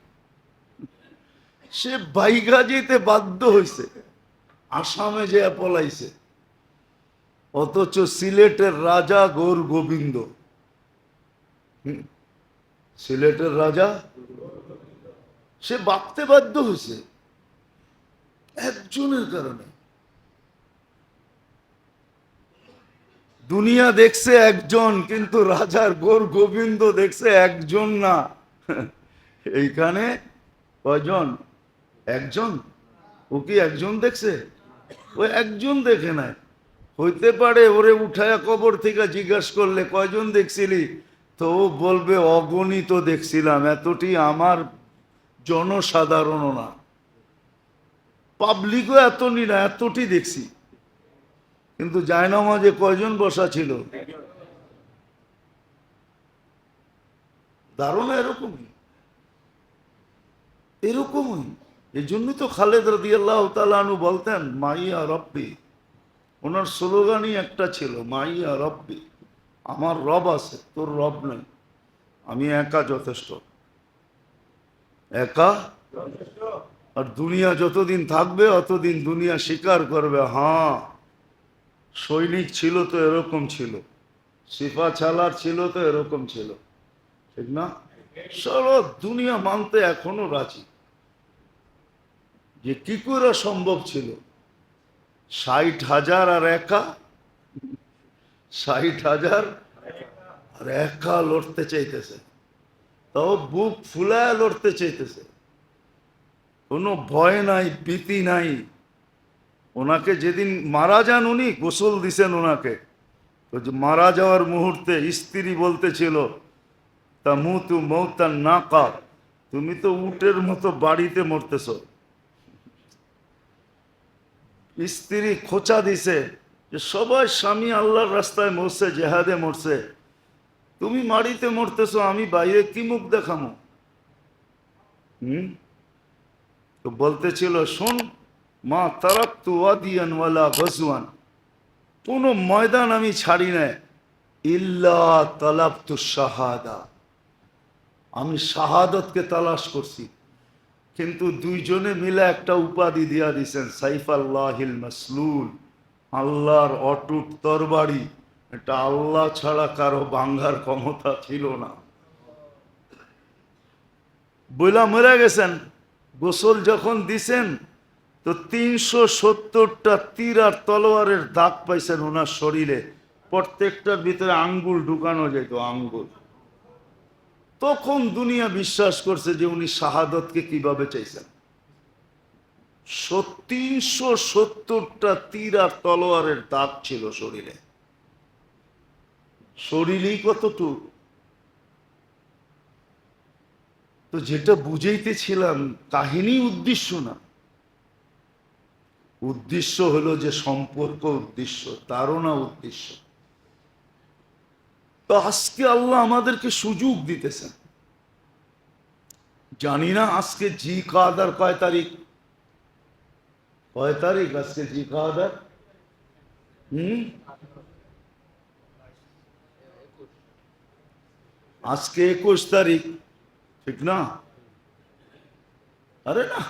সে বাইগা যেতে বাধ্য হয়েছে, আসামে যে পলাইছে। অথচ সিলেটের রাজা গৌর গোবিন্দ, সিলেটের রাজা, সে বাঁচতে বাধ্য হয়েছে একজনের কারণে। দুনিয়া দেখছে একজন, কিন্তু রাজার গৌর গোবিন্দ দেখছে একজন না। এইখানে কয়জন? একজন। ও কি একজন দেখছে? ও একজন দেখে নাই। হইতে পারে ওরে উঠায়া কবর থেকে জিজ্ঞাসা করলে কয়জন দেখছিলি, তো ও বলবে অগণিত দেখছিলাম, এতটি আমার জনসাধারণ না, পাবলিকও এতটি না, এতটি দেখছি। কিন্তু জায়নামাজে কয়জন বসা ছিল? ধারণা এরকমই, এরকমই। এই জন্যই তো খালেদ রাদিয়াল্লাহু তাআলা আনহু বলতেন মাইয়া রব্বি। ওনার স্লোগানই একটা ছিল মাইয়া রব্বি, আমার রব আছে, তোর রব নেই, আমি একা যথেষ্ট, একা। আর দুনিয়া যতদিন থাকবে অতদিন দুনিয়া স্বীকার করবে, হ্যাঁ সৈনিক ছিল তো এরকম ছিল, সিপা ছালার ছিল তো এরকম ছিল, ঠিক না? সারা দুনিয়া মানতে এখনো রাজি যে কি করে সম্ভব ছিল 60,000 আর একা, 60,000 আর একা লড়তে চাইতেছে, তাও বুক ফুলায় লড়তে চাইতেছে, কোনো ভয় নাই, ভীতি নাই। ওনাকে যেদিন মারা যান উনি গোসল দিছেন ওনাকে, তো যে মারা যাওয়ার মুহূর্তে স্ত্রী বলতেছিল তা মুতু মৌতান নাকা, তুমি তো উটের মতো বাড়িতে মরতেছ। স্ত্রী খোঁচা দিছে যে সবাই স্বামী আল্লাহর রাস্তায় মরছে, জেহাদে মরছে, তুমি মাড়িতে মরতেছ, আমি বাইরে কি মুখ দেখামো? তো বলতেছিল শোন মা তারাকতু ওয়াদিয়ান ওয়ালা গজওয়ান, কোনো ময়দান আমি ছাড়ি না, ইল্লা তালাবতু শাহাদা, আমি শাহাদতকে তালাশ করছি। কিন্তু দুইজনে মিলে একটা উপাধি দিয়া দিছেন সাইফ আল্লাহিল মাসলুল, আল্লাহর অটুট তরবারি। এটা আল্লাহ ছাড়া কারো ভাঙ্গার ক্ষমতা ছিল না। বইলা মরে গেছেন। গোসল যখন দিছেন তো 370টা তীর আর তলোয়ারের দাগ পাইছেন ওনার শরীরে, প্রত্যেকটার ভিতরে আঙ্গুল ঢুকানো যেত, আঙ্গুল। তখন দুনিয়া বিশ্বাস করছে যে উনি শাহাদতকে কিভাবে চাইছেন। 370টা তীর আর তলোয়ারের দাগ ছিল শরীরে, শরীরেই কতটুকু। তো যেটা বুঝাইতেছিলাম, কাহিনী উদ্দেশ্য না, উদ্দেশ্য হলো যে সম্পর্ক উদ্দেশ্য, তারও না উদ্দেশ্য। তো আজকে আল্লাহ আমাদেরকে সুযোগ দিতেছেন। জানি না আজকে জি কাদার কয় তারিখ, কয় তারিখ আজকে জি কাদার? আজকে 21 তারিখ, ঠিক না? আরে না,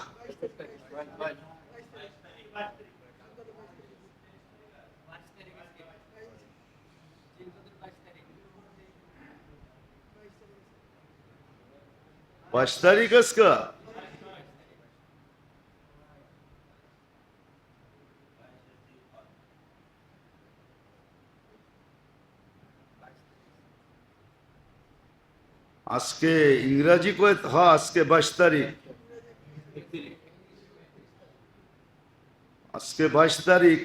22 তারিখ আজকে। আজকে ইংরাজি কয়, হ্যাঁ আজকে 22 তারিখ, আজকে 22 তারিখ।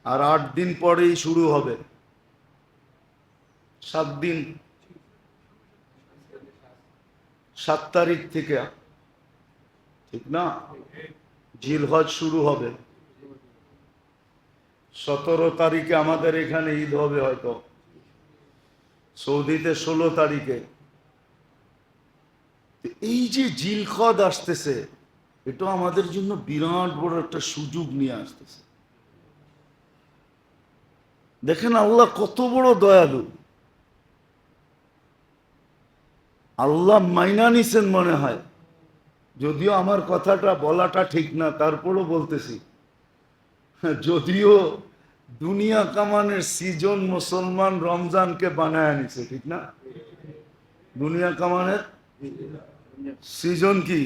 আর 8 দিন পরেই শুরু হবে, 7 দিন, 7 তারিখ থেকে, ঠিক না? জিলহজ শুরু হবে। 17 তারিখে আমাদের এখানে ঈদ হবে হয়তো, সৌদিতে 16 তারিখে। এই যে জিলহজ আসতেছে, এটা আমাদের জন্য বিরাট বড় একটা সুযোগ নিয়ে আসতেছে। দেখেন আল্লাহ কত বড় দয়ালু। আল্লাহ মাইনা নিছেন মনে হয়, যদিও আমার কথাটা বলাটা ঠিক না, তারপরও বলতেছি। যদিও দুনিয়া কামানের সিজন মুসলমান রমজানকে বানায় নিছে, ঠিক না? দুনিয়া কামানের সিজন কি?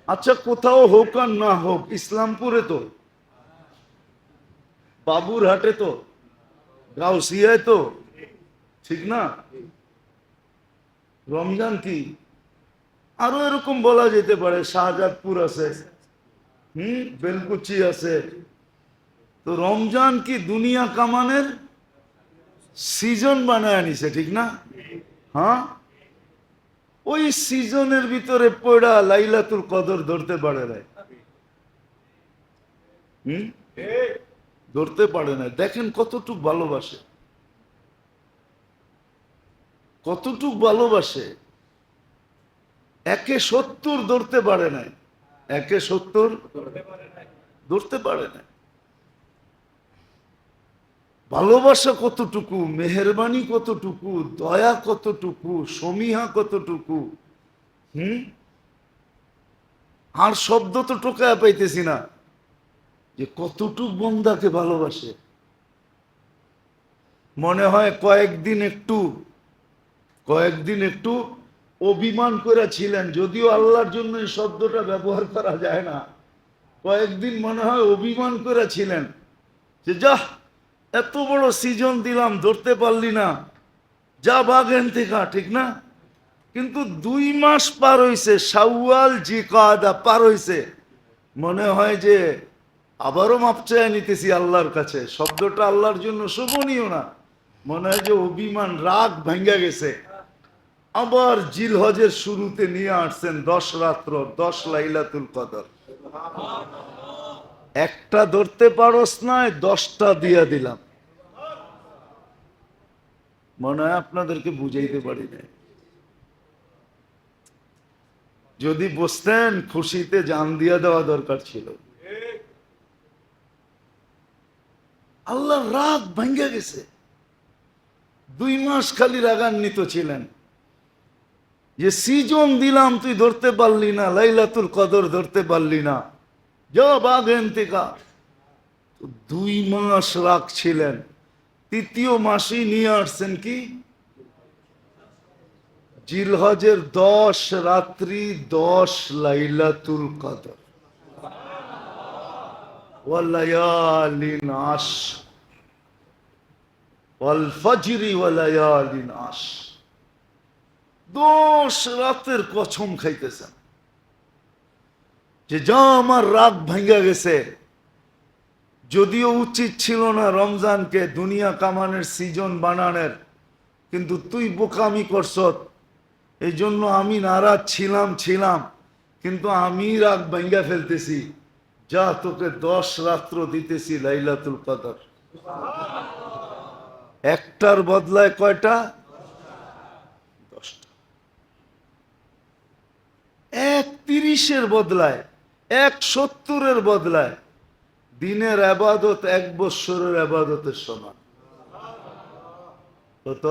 আচ্ছা কোথাও হোক আর না হোক, ইসলামপুরে তো, বাবুরহাটে তো, গাউসিয়ায় তো, ঠিক না? রমজান কি? আরো এরকম বলা যেতে পারে, শাহজাদপুর আছে, বেলকুচি আছে। তো রমজান কি দুনিয়া কামানের সিজন বানায় নিছে, ঠিক না? হ্যাঁ, ওই সিজনের ভিতরে পড়া লাইলাতুল কদর ধরতে পারে না, ধরতে পারে না। দেখেন কতটুক ভালোবাসে, কতটুক ভালোবাসে। 1 70 ধরতে পারে নাই, একে 70 ধরতে পারে না। ভালোবাসা কতটুকু, মেহেরবানি কতটুকু, দয়া কতটুকু, সমীহা কতটুকু, আর শব্দ তো টোকায় পাইতেছি না যে কতটুক বন্দাকে ভালোবাসে। মনে হয় কয়েকদিন একটু অভিমান করে ছিলেন, যদিও আল্লাহর জন্য এই শব্দটা ব্যবহার করা যায় না। কয়েকদিন মনে হয় অভিমান করে ছিলেন যে যা এত বড় সিজন দিলাম, ধরতে পারলি না, যা বাগেন থেকে, ঠিক না? কিন্তু 2 মাস পার হইছে, শাওয়াল জিকাদা পার হইছে, মনে হয় যে আবারও মাপ চেয়ে নিতেছি আল্লাহর কাছে। শব্দটা আল্লাহর জন্য শোভনীয় না, মনে হয় যে অভিমান, রাগ ভাঙ্গা গেছে। আবার জিলহজের শুরুতে নিয়ে আসছেন 10 রাত্র, 10 লাইলাতুল কদর। একটা ধরতে পারোস না, 10টা দিয়া দিলাম। মনে হয় আপনাদেরকে বুঝাইতে পারি না। যদি বুঝতেন, খুশিতে জান দিয়া দেওয়া দরকার ছিল। আল্লাহ রাগ ভাঙ্গা গেছে। 2 মাস খালি রাগান্বিত ছিলেন যে সিজন দিলাম, তুই ধরতে পারলি না, লাইলাতুল কদর ধরতে পারলি না, যা বাগেন থেকে। 2 মাস রাগ ছিলেন। 3য় মাসই নিয়ে আসছেন কি জিলহজের 10 রাত্রি, 10 লাইলাতুল কদর, ওয়ালায়ালিন আশ, ওয়াল ফজরি ওয়ালায়ালিন আশ। 10 রাতের কসম খাইতেছেন যে যা আমার রাগ ভাঙ্গা গেছে। যদিও উচিত ছিল না রমজানকে দুনিয়া কামানের সিজন বানানোর, কিন্তু তুই বোকামি করছত, এই জন্য আমি নারাজ ছিলাম, কিন্তু আমি রাগ ভাঙ্গা ফেলতেছি। যা তোকে 10 রাত্র দিতেছি লাইলাতুল কদর। একটার বদলায় কয়টা? 10টা। 1:30-এর বদলায়, 1:70-এর বদলায় দিনের আবাদত 1 বৎসরের আবাদতের সমান। কত?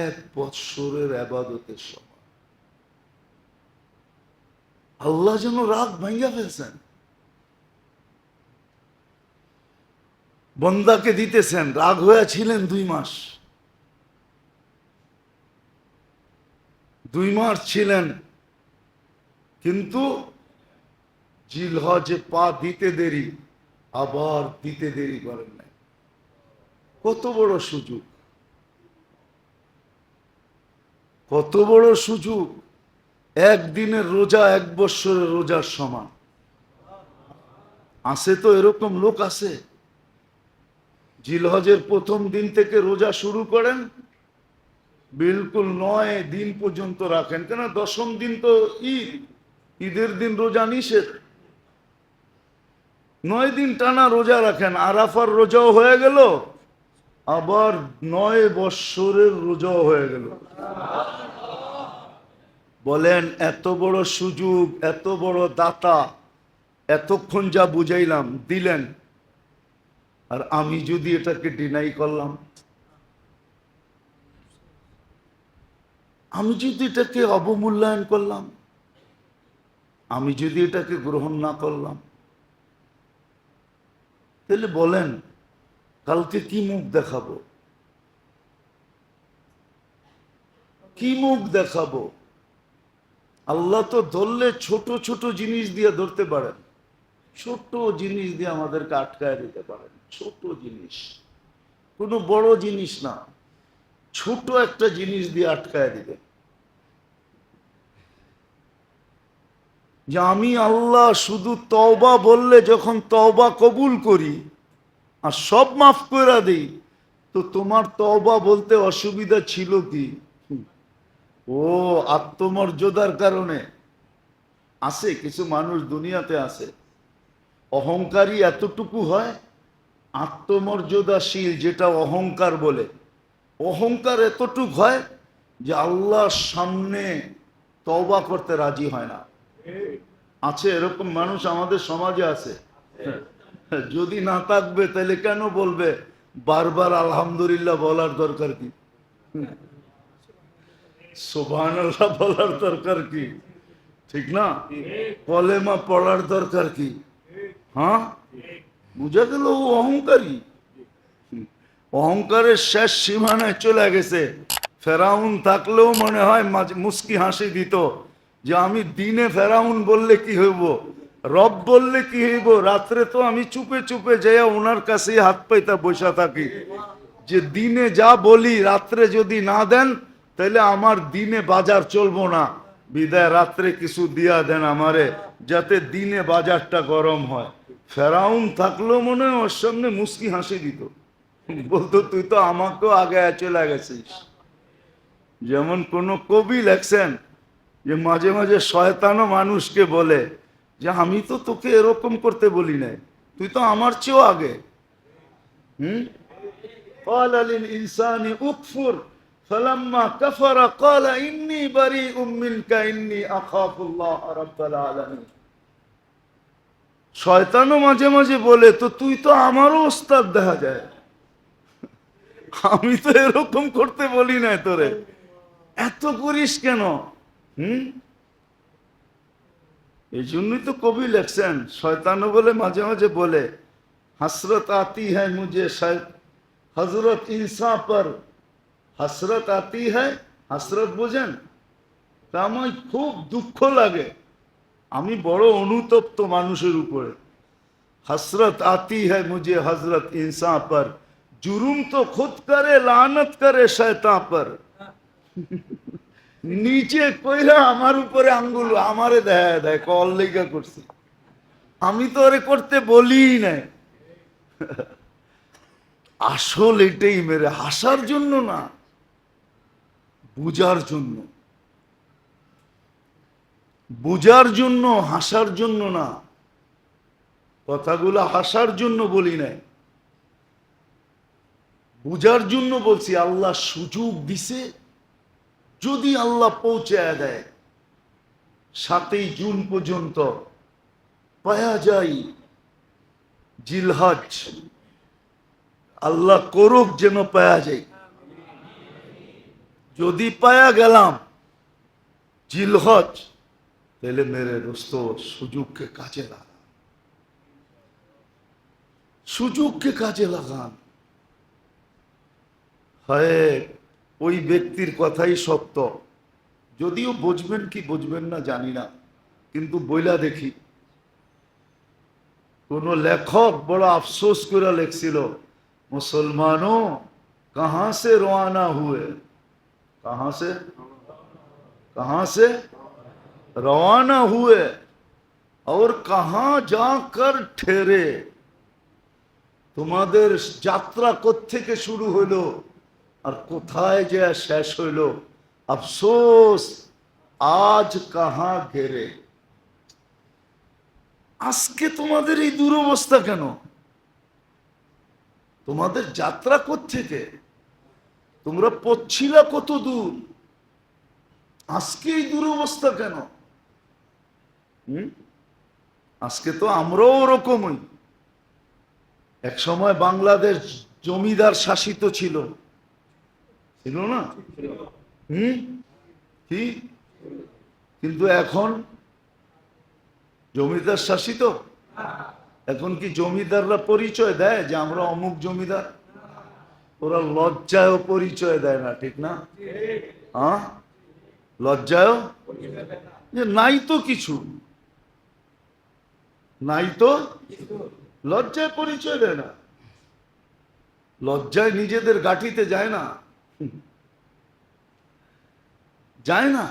1 বৎসরের আবাদতের সমান। আল্লাহ যেন রাগ ভাঙ্গা ফেলছেন। বন্দাকে দিতেছেন, রাগ হয়েছিলেন 2 মাস। 2 মাস ছিলেন, কিন্তু জিলহজে পা দিতে দেরি, আবার দিতে দেরি করেন নাই। কত বড় সুযোগ, কত বড় সুযোগ! একদিনের রোজা 1 বৎসরের রোজার সমান। আছে তো এরকম লোক আছে, জিলহজের প্রথম দিন থেকে রোজা শুরু করেন, বিলকুল 9 দিন পর্যন্ত রাখেন। কেন? 10ম দিন তো ঈদ, ঈদের দিন রোজা নিষেধ। 9 দিন টানা রোজা রাখেন, আরাফার রোজাও হয়ে গেল, আবার 9 বৎসরের রোজাও হয়ে গেল। বলেন এত বড় সুযোগ, এত বড় দাতা, এতক্ষণ যা বুঝাইলাম দিলেন, আর আমি যদি এটাকে ডিনাই করলাম, আমি যদি এটাকে অবমূল্যায়ন করলাম, আমি যদি এটাকে গ্রহণ না করলাম, তাহলে বলেন কালকে কি মুখ দেখাবো? কি মুখ দেখাবো? আল্লাহ তো ধরলে ছোট ছোট জিনিস দিয়ে ধরতে পারেন, ছোট জিনিস দিয়ে আমাদেরকে আটকায় দিতে পারেন। ছোট জিনিস, কোনো বড় জিনিস না, ছোট একটা জিনিস দিয়ে আটকায় দিবে। যে আমি আল্লাহ শুধু তওবা বললে যখন তওবা কবুল করি আর সব মাফ করে দিই, তো তোমার তওবা বলতে অসুবিধা ছিল কি? ও আত্মমর্যাদার কারণে। আছে কিছু মানুষ দুনিয়াতে আছে, অহংকারী এতটুকু হয়, আত্মমর্যাদাশীল যেটা অহংকার বলে, অহংকার এতটুকু হয় যে আল্লাহর সামনে তওবা করতে রাজি হয় না। আছে এরকম মানুষ আমাদের সমাজে আছে। যদি না থাকবে তাহলে কেন বলবে বারবার আলহামদুলিল্লাহ বলার দরকার কি, সুবহানাল্লাহ বলার দরকার কি, ঠিক না? কলেমা পড়ার দরকার কি? হ্যাঁ, বুঝা গেল ও অহংকারী, অহংকারের শেষ সীমানায় চলে গেছে। ফেরাউন থাকলেও মনে হয় মুস্কি হাসি দিত যে আমি দিনে ফেরাউন বললে কি হইব, রব বললে কি হইব, রাত্রে তো আমি চুপে চুপে যাইয়া ওনার কাছে হাত পাইতা বসা থাকি, যে দিনে যা বলি রাত্রে যদি না দেন তাহলে আমার দিনে বাজার চলবো না, বিদায় রাত্রে কিছু দিয়া দেন আমারে, যাতে দিনে বাজারটা গরম হয়। ফেরাউন থাকলেও মনে হয় ওর সামনে মুস্কি হাসি দিত, বলতো তুই তো আমাকেও আগে চলে গেছিস। যেমন কোন কবি লেখছেন যে মাঝে মাঝে শয়তানও মানুষকে বলে যে আমি তো তোকে এরকম করতে বলি নাই, তুই তো আমার চেয়েও আগে। قال للإنسان اكفر فلما كفر قال إني بريء منك إني أخاف الله رب العالمين। শয়তানও মাঝে মাঝে বলে তো তুই তো আমারও ওস্তাদ দেখা যায়, আমি তো এরকম করতে বলি নাই তোরে, এত করিস কেন? এই জন্যই তো কবি লেখছেন, শয়তানও বলে মাঝে মাঝে বলে হসরত আতি হ্যায় মুঝে হজরত ইনসা পর, হসরত আতি হ্যায়, হসরত বোঝেন, তা আমার খুব দুঃখ লাগে, আমি বড় অনুতপ্ত মানুষের উপরে। হসরত আতি হ্যায় মুঝে হজরত ইনসা পর, জুরুম তো খুদ করে লানত করে শয়তান পর। নিচে কইরা আমার উপরে আঙ্গুল আমারে দেয় দেয় কল লেগা করছে, আমি তো ওরে করতে বলি নাই। আসল এটাই মেরে, হাসার জন্য না, বুঝার জন্য, বুঝার জন্য, হাসার জন্য না। কথাগুলো হাসার জন্য বলি নাই, বুঝার জন্য বলছি। আল্লাহ সুযোগ দিছে, যদি আল্লাহ পৌঁছায় দেয় 7ই জুন পর্যন্ত পায়া যায় জিলহজ, আল্লাহ করুক যেন পায়া যায়। যদি পায়া গেলাম জিলহজ, তাহলে মেরে দোস্ত সুযোগকে কাজে লাগান, সুযোগকে কাজে লাগান। হয় ওই ব্যক্তির কথাই সত্য, যদিও বুঝবেন কি বুঝবেন না জানি না, কিন্তু বইলা দেখি কোন লেখক বড় আফসোস করে লেখছিল, মুসলমানों कहां से रवाना हुए, कहां से रवाना हुए और कहां जाकर ठहरे। তোমাদের যাত্রা কোত্থেকে শুরু হলো আর কোথায় যে শেষ হইল, আফসোস আজ কাহা ঘেরে। আজকে তোমাদের এই দুরবস্থা কেন? তোমাদের যাত্রা কোত্থেকে, তোমরা পড়ছিলা কত দূর, আজকে এই দুরবস্থা কেন? আজকে তো আমরাও ওরকমই। এক সময় বাংলাদেশ জমিদার শাসিত ছিল, ছিল না? কি কিন্তু এখন জমিদার শাসিত? এখন কি জমিদাররা পরিচয় দেয় যে আমরা অমুক জমিদার? ওরা লজ্জায়ও পরিচয় দেয় না, ঠিক না? হ্যাঁ, লজ্জায়ও, যে নাই তো কিছু, নাই তো, লজ্জায় পরিচয় দেয় না, লজ্জায় নিজেদের গাঠিতে যায় না, যায় না,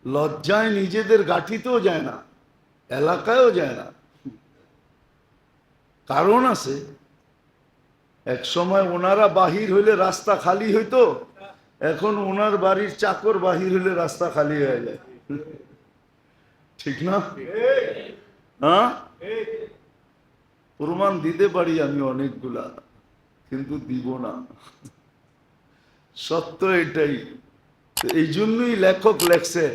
লজ্জায় নিজেদের গাঠিতেও যায় না, এলাকায়ও যায় না। কারণ আছে, এক সময় ওনারা বাহির হইলে রাস্তা খালি হইতো, এখন ওনার বাড়ির চাকর বাহির হইলে রাস্তা খালি হয়ে যায়, ঠিক না? হ্যাঁ, প্রমাণ দিতে পারি আমি অনেকগুলা, কিন্তু দিব না, সত্য এটাই। এই জন্যই লেখক লেখছে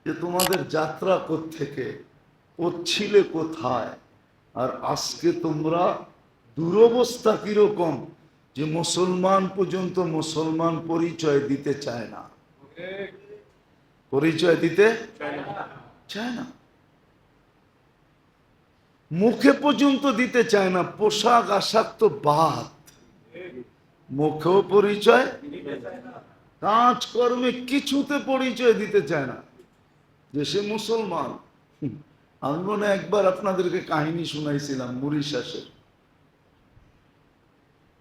যে তোমাদের যাত্রা কোত্থেকে, করছিলে কোথায়, আর আজকে তোমরা দুরবস্থা কিরকম যে মুসলমান পর্যন্ত মুসলমান পরিচয় দিতে চায় না, পরিচয় দিতে চায় না, মুখে পর্যন্ত দিতে চায় না। পোশাক আশাক তো বাদ, মুখেও পরিচয়, কাজকর্মে কিছুতে পরিচয় দিতে চায় না যে সে মুসলমান। আমি মনে একবার আপনাদেরকে কাহিনী শুনাইছিলাম,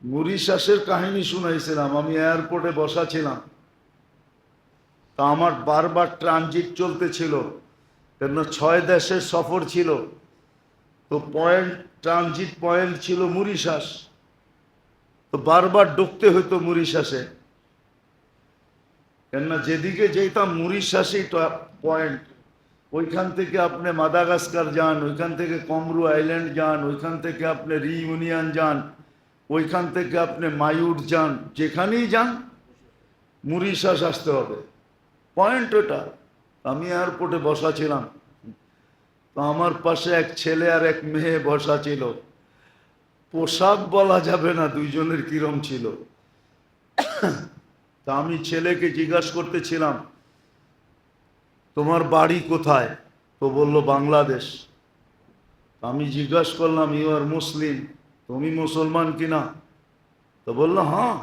মরিশাসের কাহিনী শুনাইছিলাম। আমি এয়ারপোর্টে বসা ছিলাম, তা আমার বারবার ট্রানজিট চলতেছিল, কেন 6 দেশের সফর ছিল। তো ট্রানজিট পয়েন্ট ছিল মরিশাস, তো বারবার ঢুকতে হইতো মরিশাসে, কেননা যেদিকে যেতাম মরিশাসই পয়েন্ট। ওইখান থেকে আপনি মাদাগাস্কার যান, ওইখান থেকে কমরু আইল্যান্ড যান, ওইখান থেকে আপনি রিইউনিয়ন যান, ওইখান থেকে আপনি মায়ুর যান, যেখানেই যান মরিশাস আসতে হবে, পয়েন্ট ওটা। আমি এয়ারপোর্টে বসা ছিলাম, তো আমার পাশে এক ছেলে আর এক মেয়ে বসা ছিল। পোশাক বলা যাবে না দুইজনের কিরম ছিল। তা আমি ছেলেকে জিজ্ঞাসা করতেছিলাম, তোমার বাড়ি কোথায়? তো বলল বাংলাদেশ। আমি জিজ্ঞাসা করলাম, ইউ আর মুসলিম, তুমি মুসলমান কিনা? তো বললো হ্যাঁ।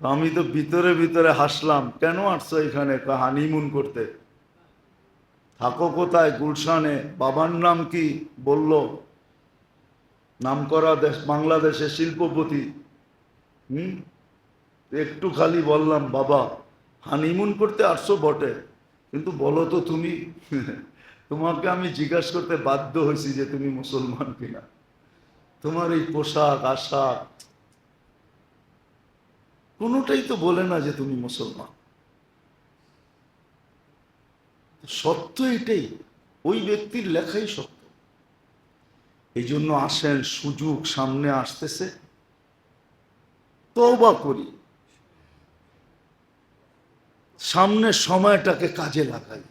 আমি তো ভিতরে ভিতরে হাসলাম, কেন আসছো এখানে? হানিমুন করতে। থাকো কোথায়? গুলশানে। বাবার নাম কি? বলল নাম করা দেশ, বাংলাদেশের শিল্পপতি। একটু খালি বললাম, বাবা হানিমুন করতে আসছো বটে, কিন্তু বলো তো তুমি, তোমাকে আমি জিজ্ঞাসা করতে বাধ্য হয়েছি যে তুমি মুসলমান কিনা। তোমার এই পোশাক আশাক কোনোটাই তো বলে না যে তুমি মুসলমান। সত্য এটাই, ওই ব্যক্তির লেখাই সত্য। এই জন্য আসেন, সুযোগ সামনে আসতেছে, তওবা করি, সামনের সময়টাকে কাজে লাগাই।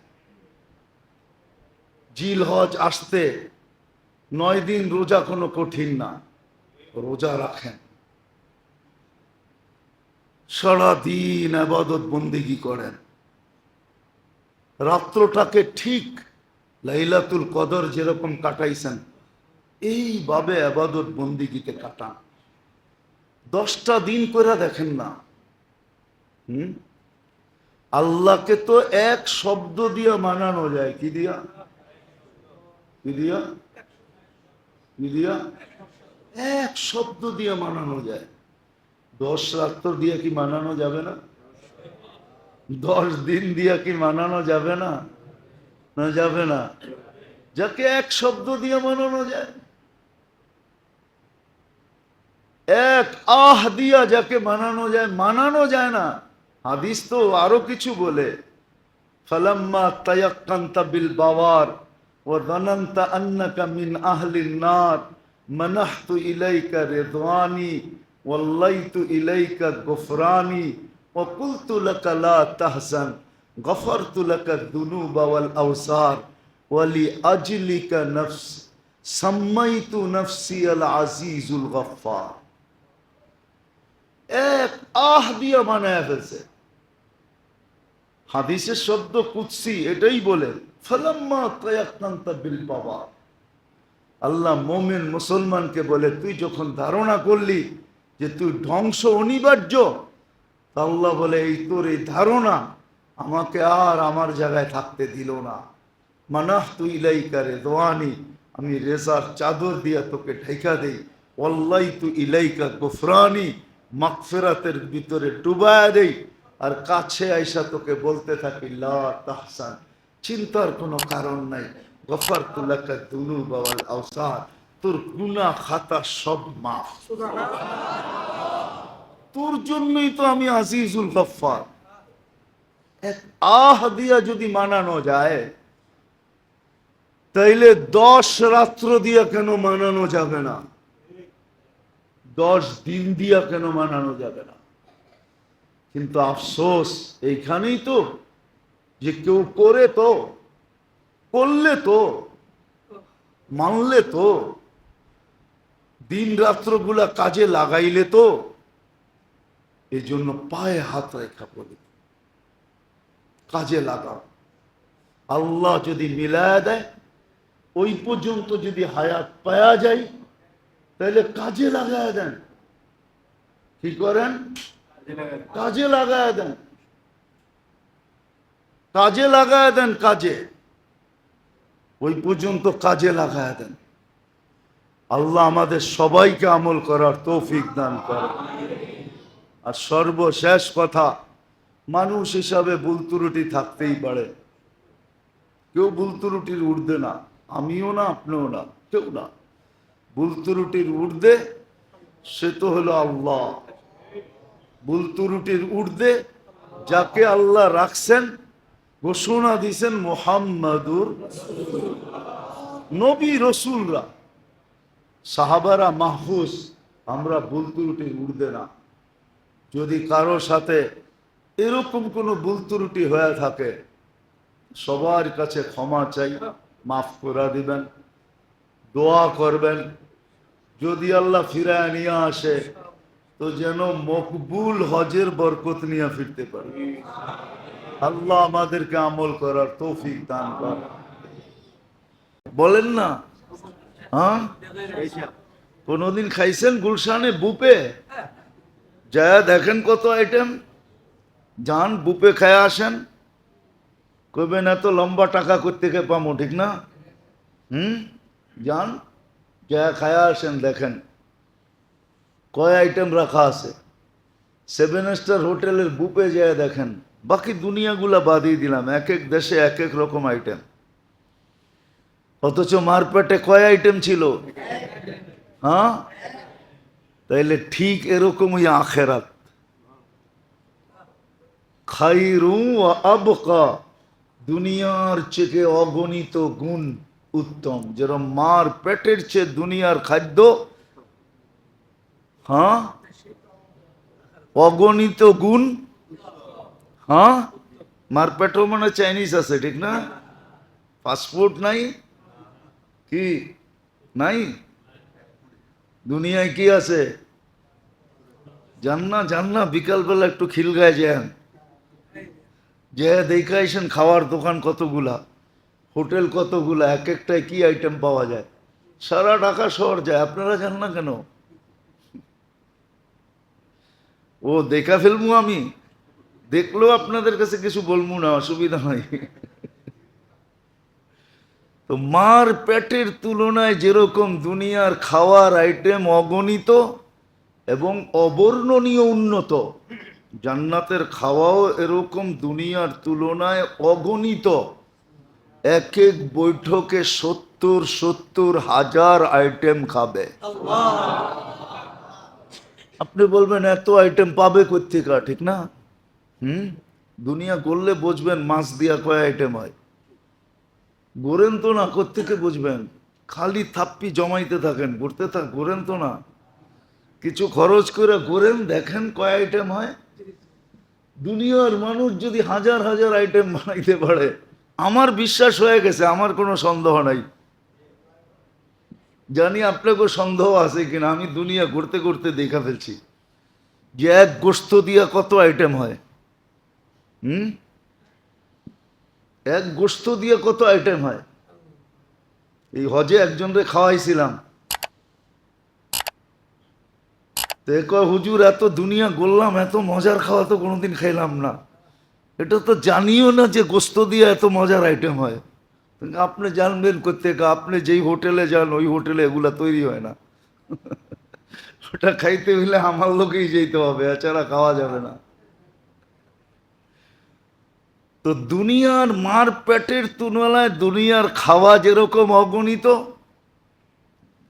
জিলহজ আসতে 9 দিন রোজা কোনো কঠিন না, রোজা রাখেন, সারাদিন ইবাদত বন্দেগী করেন, রাত্রটাকে ঠিক লাইলাতুল কদর যেরকম কাটাইছেন এইভাবে ইবাদত বন্দেগীতে কাটান। 10টা দিন করে দেখেন না। আল্লাহকে তো এক শব্দ দিয়া মানানো যায়। কি দিয়া? কি দিয়া? কি দিয়া? এক শব্দ দিয়া মানানো যায়। 10 রাত্র দিয়া কি মানানো যাবে না? 10 দিন দিয়া কি মানানো যাবে না? না, যাবে না। যাকে এক শব্দ দিয়ে মানানো যায়, এক আহ দিয়া যাকে মানানো যায়, মানানো যায় না। হাদিস তো আরো কিছু বলে, ফালাম্মা তায়াক্কানতা বিল বাওয়ার ওয়া যানানতা আন্নাকা মিন আহলিন নার মানাহতু ইলাইকা রিদওয়ানি ওয়াল্লাইতু ইলাইকা গুফরানি ওয়া কুলতু লাকা লা তাহজান গফারতু লাকা যুনুবা ওয়াল আওসার ওয়া লি আজলিকা নফস সাম্মাইতু নফসি আল আজিজুল গফফার। এক আহ দিয়া বানায় ফেলছে। হাদিসের শব্দ কুদসি এটাই বলে, ফালাম্মা তায়াক্কানতা বিল বাওয়ার। আল্লাহ মোমেন মুসলমানকে বলে, তুই যখন ধারণা করলি যে তুই ধ্বংস অনিবার্য, আল্লাহ বলে এই তোর এই ধারণা আমাকে আর আমার জায়গায় থাকতে দিল না। মানাহতু ইলাইকা রিদওয়ানি, আমি রেজার চাদর দিয়া তোকে ঢেকা দেই। ওয়াল্লাইতু ইলাইকা গুফরানি, মাগফিরাতের ভিতরে ডুবায়া দেই। আর কাছে আইসা তোকে বলতে থাকি লা তাহসান, চিন্তার কোনো কারণ নাই। গফারতু লাকা যুনুবা ওয়াল আওসার, তোর গুনাহ খাতা সব মাফ। তোর জন্যই তো আমি আজিজুল গফফার। এক আহ দিয়া যদি মানানো যায়, তাইলে 10 রাত্র দিয়া কেন মানানো যাবে না? 10 দিন দিয়া কেন মানানো যাবে না? কিন্তু আফসোস এইখানেই তো যে কেউ করে তো, করলে তো, মানলে তো, দিন রাত্রগুলা কাজে লাগাইলে তো, এই জন্য পায়ে হাত রেখা বলি কাজে লাগাও। আল্লাহ যদি মিলায়া দেয়, ওই পর্যন্ত যদি হায়াত পাওয়া যায়, তাহলে কাজে লাগায়া দেন। কি করেন? কাজে লাগায়া দেন, কাজে লাগায়া দেন, কাজে, ওই পর্যন্ত কাজে লাগায়া দেন। আল্লাহ আমাদের সবাইকে আমল করার তৌফিক দান করে। আর সর্বশেষ কথা, মানুষ হিসাবে ভুল ত্রুটি থাকতেই পারে, কেউ ভুল ত্রুটির ঊর্ধ্বে না, আমিও না, আপনিও না, কেউ না। ভুল ত্রুটির ঊর্ধ্বে সে তো হলো আল্লাহ। ভুল ত্রুটির ঊর্ধ্বে যাকে আল্লাহ রাখছেন, ঘোষণা দিয়েছেন মুহাম্মাদুর নবী, রসুলরা, সাহাবারা মাহফুজ। আমরা ভুল ত্রুটির ঊর্ধ্বে না। যদি কারো সাথে এরকম কোনো ভুল ত্রুটি হয়ে থাকে, সবার কাছে ক্ষমা চাই, মাফ করে দিবেন, দোয়া করবেন। যদি আল্লাহ ফিরায় নিয়ে আসে, তো যেন মকবুল হজের বরকত নিয়ে ফিরতে পারে। আল্লাহ আমাদেরকে আমল করার তৌফিক দান করেন। বলেন না? হ্যাঁ, কোনদিন খাইছেন গুলশানে বুপে? যা দেখেন কত আইটেম। যান বুপে খায় আসেন, কইবেন এত লম্বা টাকা কোত্থেকে পামো, ঠিক না? যান, যা খায় আসেন, দেখেন কয় আইটেম রাখা আছে। 7 স্টার হোটেলের বুপে যায় দেখেন। বাকি দুনিয়াগুলা বাদিয়ে দিলাম, এক এক দেশে এক এক রকম আইটেম, অথচ মারপেটে কয় আইটেম ছিল? হ্যাঁ, তাইলে ঠিক এরকমই আখেরাত। খাইরু ওয়া আবকা, দুনিয়ার চেয়ে অগণিত গুণ উত্তম। যেরকম মার পেটের চেয়ে দুনিয়ার খাদ্য, হ্যাঁ, অগণিত গুণ। হ্যাঁ, মার পেটও মানে চাইনিজ আছে, ঠিক না? ফাস্টফুড নাই, কি নাই? দুনিয়ায় কি আছে? জান না, বিকালবেলা একটু খিলগায় যান, যে দেখাইছেন খাওয়ার দোকান কতগুলা, হোটেল কতগুলা, এক একটায় কি আইটেম পাওয়া যায়। সারা ঢাকা শহর যায়, আপনারা জান না কেন? ও দেখা ফেলবো, আমি দেখলেও আপনাদের কাছে কিছু বলবো না, অসুবিধা নাই। তো মার পেটের তুলনায় যেরকম দুনিয়ার খাওয়ার আইটেম অগণিত এবং অবর্ণনীয় উন্নত, জান্নাতের খাওয়াও এরকম দুনিয়ার তুলনায় অগণিত। এক এক বৈঠকে 70 হাজার আইটেম খাবে। আপনি বলবেন এত আইটেম পাবে কোত্থেকে, ঠিক না? দুনিয়া করলে বুঝবেন মাছ দিয়া কয় আইটেম হয়। গোরেন তো না, কোত্থেকে বুঝবেন? খালি থাপ্পি জমাইতে থাকেন, গোরেন তো না, কিছু খরচ করে গোরেন, দেখেন কয় আইটেম হয়। দুনিয়ার মানুষ যদি হাজার হাজার আইটেম বানাইতে পারে, আমার বিশ্বাস হয়ে গেছে, আমার কোনো সন্দেহ নাই। জানি আপনাকে সন্দেহ আছে কিনা, আমি দুনিয়া ঘুরতে ঘুরতে দেখা ফেলছি যে এক গোস্ত দিয়া কত আইটেম হয়। এক গোস্ত দিয়ে কত আইটেম হয়। এই হজে একজনরে খাওয়াইছিলাম, কয় হুজুর এত দুনিয়া গড়লাম, এত মজার খাওয়া তো কোনোদিন খাইলাম না, এটা তো জানিও না যে গোস্ত দিয়ে এত মজার আইটেম হয়। আপনি জানবেন কোত্থেকে? আপনি যেই হোটেলে যান ওই হোটেলে এগুলা তৈরি হয় না। ওটা খাইতে হইলে আমার লোকেই যেতে হবে, এছাড়া খাওয়া যাবে না। তো দুনিয়ার মার পেটের তুলনায় দুনিয়ার খাওয়া যেরকম অগণিত,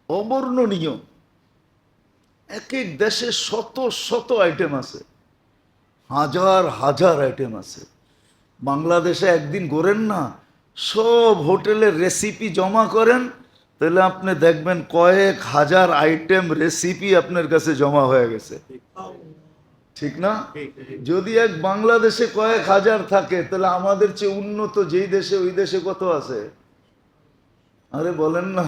অবর্ণনীয়, এক এক দেশে শত আইটেম আছে, হাজার হাজার আইটেম আছে। বাংলাদেশে একদিন ঘোরেন না, সব হোটেলের রেসিপি জমা করেন, তাহলে আপনি দেখবেন কয়েক হাজার আইটেম রেসিপি আপনার কাছে জমা হয়ে গেছে। ঠিক না? যদি এক বাংলাদেশে কয়েক হাজার থাকে, তাহলে আমাদের চেয়ে উন্নত যেই দেশে, ওই দেশে কত আছে? আরে বলেন না।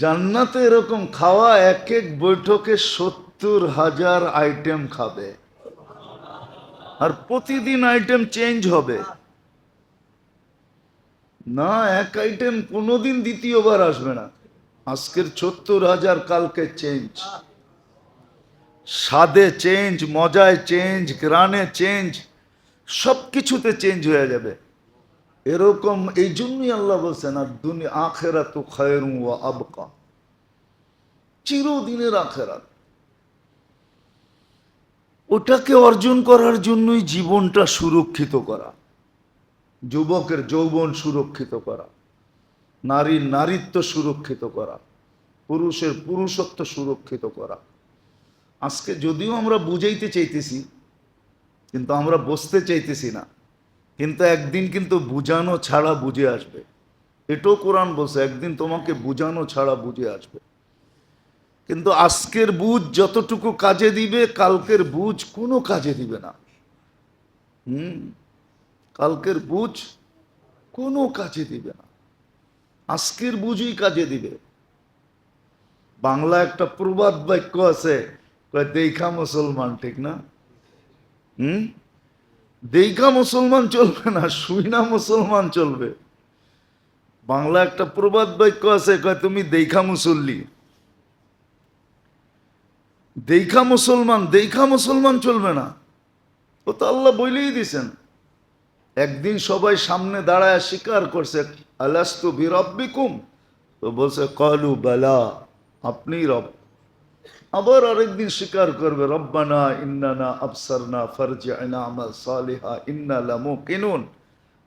জান্নাতে এরকম খাওয়া, এক এক বৈঠকে 70,000 আইটেম খাবে, আর প্রতিদিন আইটেম চেঞ্জ হবে না। এক আইটেম কোনোদিন দ্বিতীয়বার আসবে না। আজকের 70,000 কালকে চেঞ্জ, স্বাদে চেঞ্জ, মজায় চেঞ্জ, গ্রানে চেঞ্জ, সবকিছুতে চেঞ্জ হয়ে যাবে। এরকম এই জন্যই আল্লাহ বলছেন, আর দুনিয়া আখিরাতু খায়রুন ওয়া আবকা, চিরদিনের আখিরাত। ওটাকে অর্জন করার জন্যই জীবনটা সুরক্ষিত করা, যুবকের যৌবন সুরক্ষিত করা, নারীর নারীত্ব সুরক্ষিত করা, পুরুষের পুরুষত্ব সুরক্ষিত করা। আজকে যদিও আমরা বুঝাইতে চাইতেছি, কিন্তু আমরা বসতে চাইতেছি না। কিন্তু একদিন কিন্তু বুঝানো ছাড়া বুঝে আসবে। এটাও কোরআন বলছে, একদিন তোমাকে বুঝানো ছাড়া বুঝে আসবে। কিন্তু আজকের বুঝ যতটুকু কাজে দিবে, কালকের বুঝ কোনো কাজে দিবে না। কালকের বুঝ কোনো কাজে দিবে না, আজকের বুঝই কাজে দিবে। বাংলা একটা প্রবাদ বাক্য আছে, দেখা মুসলমান, ঠিক না? দেখা মুসলমান চলবে না, শুইনা মুসলমান চলবে। বাংলা একটা প্রবাদ বাক্য আছে, তুমি দেখা মুসল্লি, দেখা মুসলমান, দেখা মুসলমান চলবে না। ও তো আল্লাহ বলেই দিছেন। একদিন সবাই সামনে দাঁড়ায় স্বীকার করছে, আলাস্তু বিরাব্বিকুম, তো বলছে ক্বালু বালা, আপনি রব। আবার আরেকদিন স্বীকার করবে, রব্বানা ইন্নানা আবসারনা ফারজি'না আমাল সালিহা ইন্না লামুকিনুন,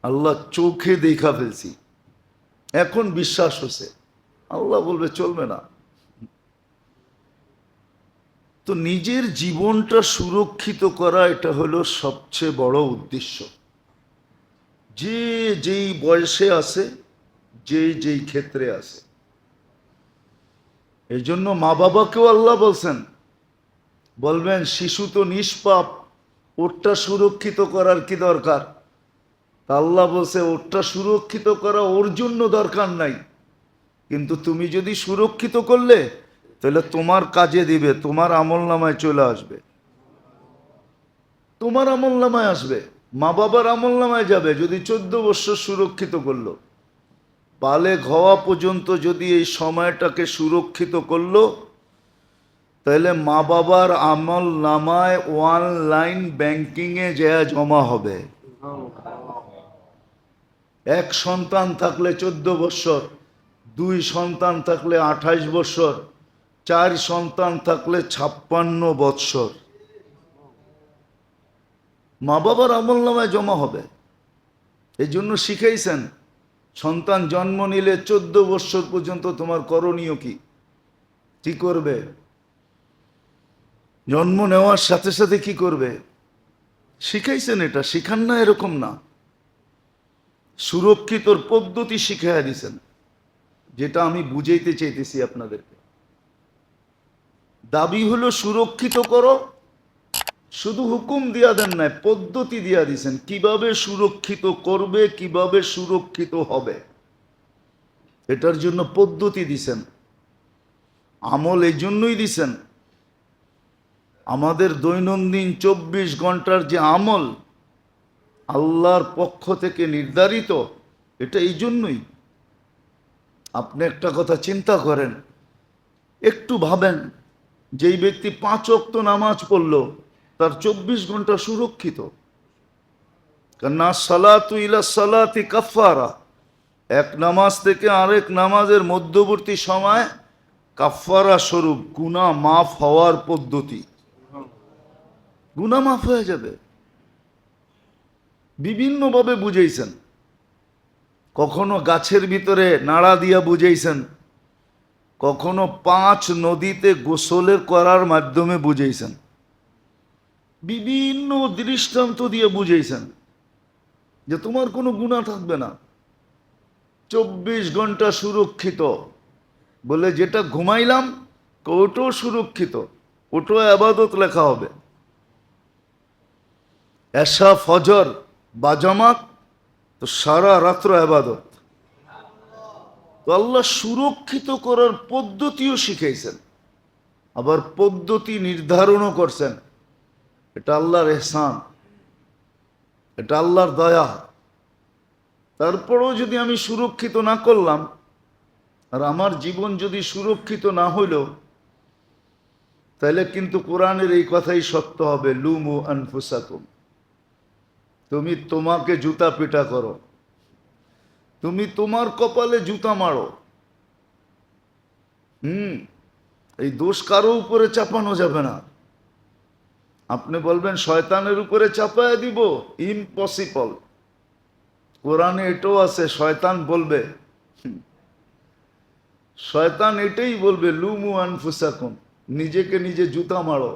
আল্লাহ চোখে দেখা ফেলছি, এখন বিশ্বাস হচ্ছে। আল্লাহ বলবে চলবে না। তো নিজের জীবনটা সুরক্ষিত করা, এটা হলো সবচেয়ে বড় উদ্দেশ্য। যে যেই বয়সে আছে, যে যেই ক্ষেত্রে আছে। এই জন্য মা বাবাকেও আল্লাহ বলছেন, বলবেন শিশু তো নিষ্পাপ, ওরটা সুরক্ষিত করার কি দরকার? আল্লাহ বলছে ওরটা সুরক্ষিত করা ওর জন্য দরকার নাই, কিন্তু তুমি যদি সুরক্ষিত করলে, তাহলে তোমার কাজে দিবে, তোমার আমল নামায় চলে আসবে, তোমার আমল নামায় আসবে, মা বাবার আমল নামায় যাবে। যদি 14 বছর সুরক্ষিত করলো, বালেগ হওয়া পর্যন্ত যদি এই সময়টাকে সুরক্ষিত করলো, তাহলে মা বাবার আমল নামায় অনলাইন ব্যাংকিংয়ে যা জমা হবে। এক সন্তান থাকলে 14 বছর, 2 সন্তান থাকলে 28 বছর, 4 সন্তান থাকলে 56 বৎসর মা বাবার আমল নামায় জমা হবে। এই জন্য শিখাইছেন, সন্তান জন্ম নিলে 14 বছর পর্যন্ত তোমার করণীয় কি, কি করবে? জন্ম নেওয়ার সাথে সাথে কি করবে শিখাইছেন। এটা শিখান না এরকম না, সুরক্ষিতর পদ্ধতি শিখাইয়া দিছেন, যেটা আমি বুঝাইতে চাইতেছি আপনাদেরকে। দাবি হলো সুরক্ষিত করো, শুধু হুকুম দিয়া দেন নাই, পদ্ধতি দিয়া দিছেন কিভাবে সুরক্ষিত করবে, কিভাবে সুরক্ষিত হবে, এটার জন্য পদ্ধতি দিছেন। আমল এই জন্যই দিছেন, আমাদের দৈনন্দিন 24 ঘন্টার যে আমল আল্লাহর পক্ষ থেকে নির্ধারিত, এটা এই জন্যই। আপনি একটা কথা চিন্তা করেন, একটু ভাবেন, যেই ব্যক্তি 5 ওয়াক্ত নামাজ পড়ল, তার 24 ঘন্টা সুরক্ষিত। কারণ সালাতু ইলা সালাতি কাফারা, এক নামাজ থেকে আরেক নামাজের মধ্যবর্তী সময় কাফারা স্বরূপ গুনাহ মাফ হওয়ার পদ্ধতি, গুনাহ মাফ হয়ে যাবে। বিভিন্নভাবে বুঝাইছেন, কখনো গাছের ভিতরে নাড়া দিয়া বুঝাইছেন, কখনো 5 নদীতে গোসলের করার মাধ্যমে বুঝাইছেন, বিভিন্ন দৃষ্টান্ত দিয়ে বুঝাইছেন যে তোমার কোনো গুনাহ থাকবে না, 24 ঘন্টা সুরক্ষিত। বলে যেটা ঘুমাইলাম ওটাও সুরক্ষিত, ওটাও ইবাদত লেখা হবে। এশা ফজর বাজামাত, তো সারা রাত্র আবাদত। তো আল্লাহ সুরক্ষিত করার পদ্ধতিও শিখাইছেন, আবার পদ্ধতি নির্ধারণও করছেন। এটা আল্লাহর এহসান, এটা আল্লাহর দয়া। তারপরেও যদি আমি সুরক্ষিত না করলাম, আর আমার জীবন যদি সুরক্ষিত না হইল, তাহলে কিন্তু কোরআনের এই কথাই সত্য হবে, লুমু আনফুসাকুম, তুমি তোমাকে জুতা পিটা করো, তুমি তোমার কপালে জুতা মারো। এই দোষ কারো উপরে চাপানো যাবে না। আপনি বলবেন শয়তানের উপরে চাপায় দিব, ইম্পসিবল। কোরআনে এটাও আছে, শয়তান বলবে, শয়তান এটাই বলবে, লুমু আনফুসাকুম, নিজেকে নিজে জুতা মারো,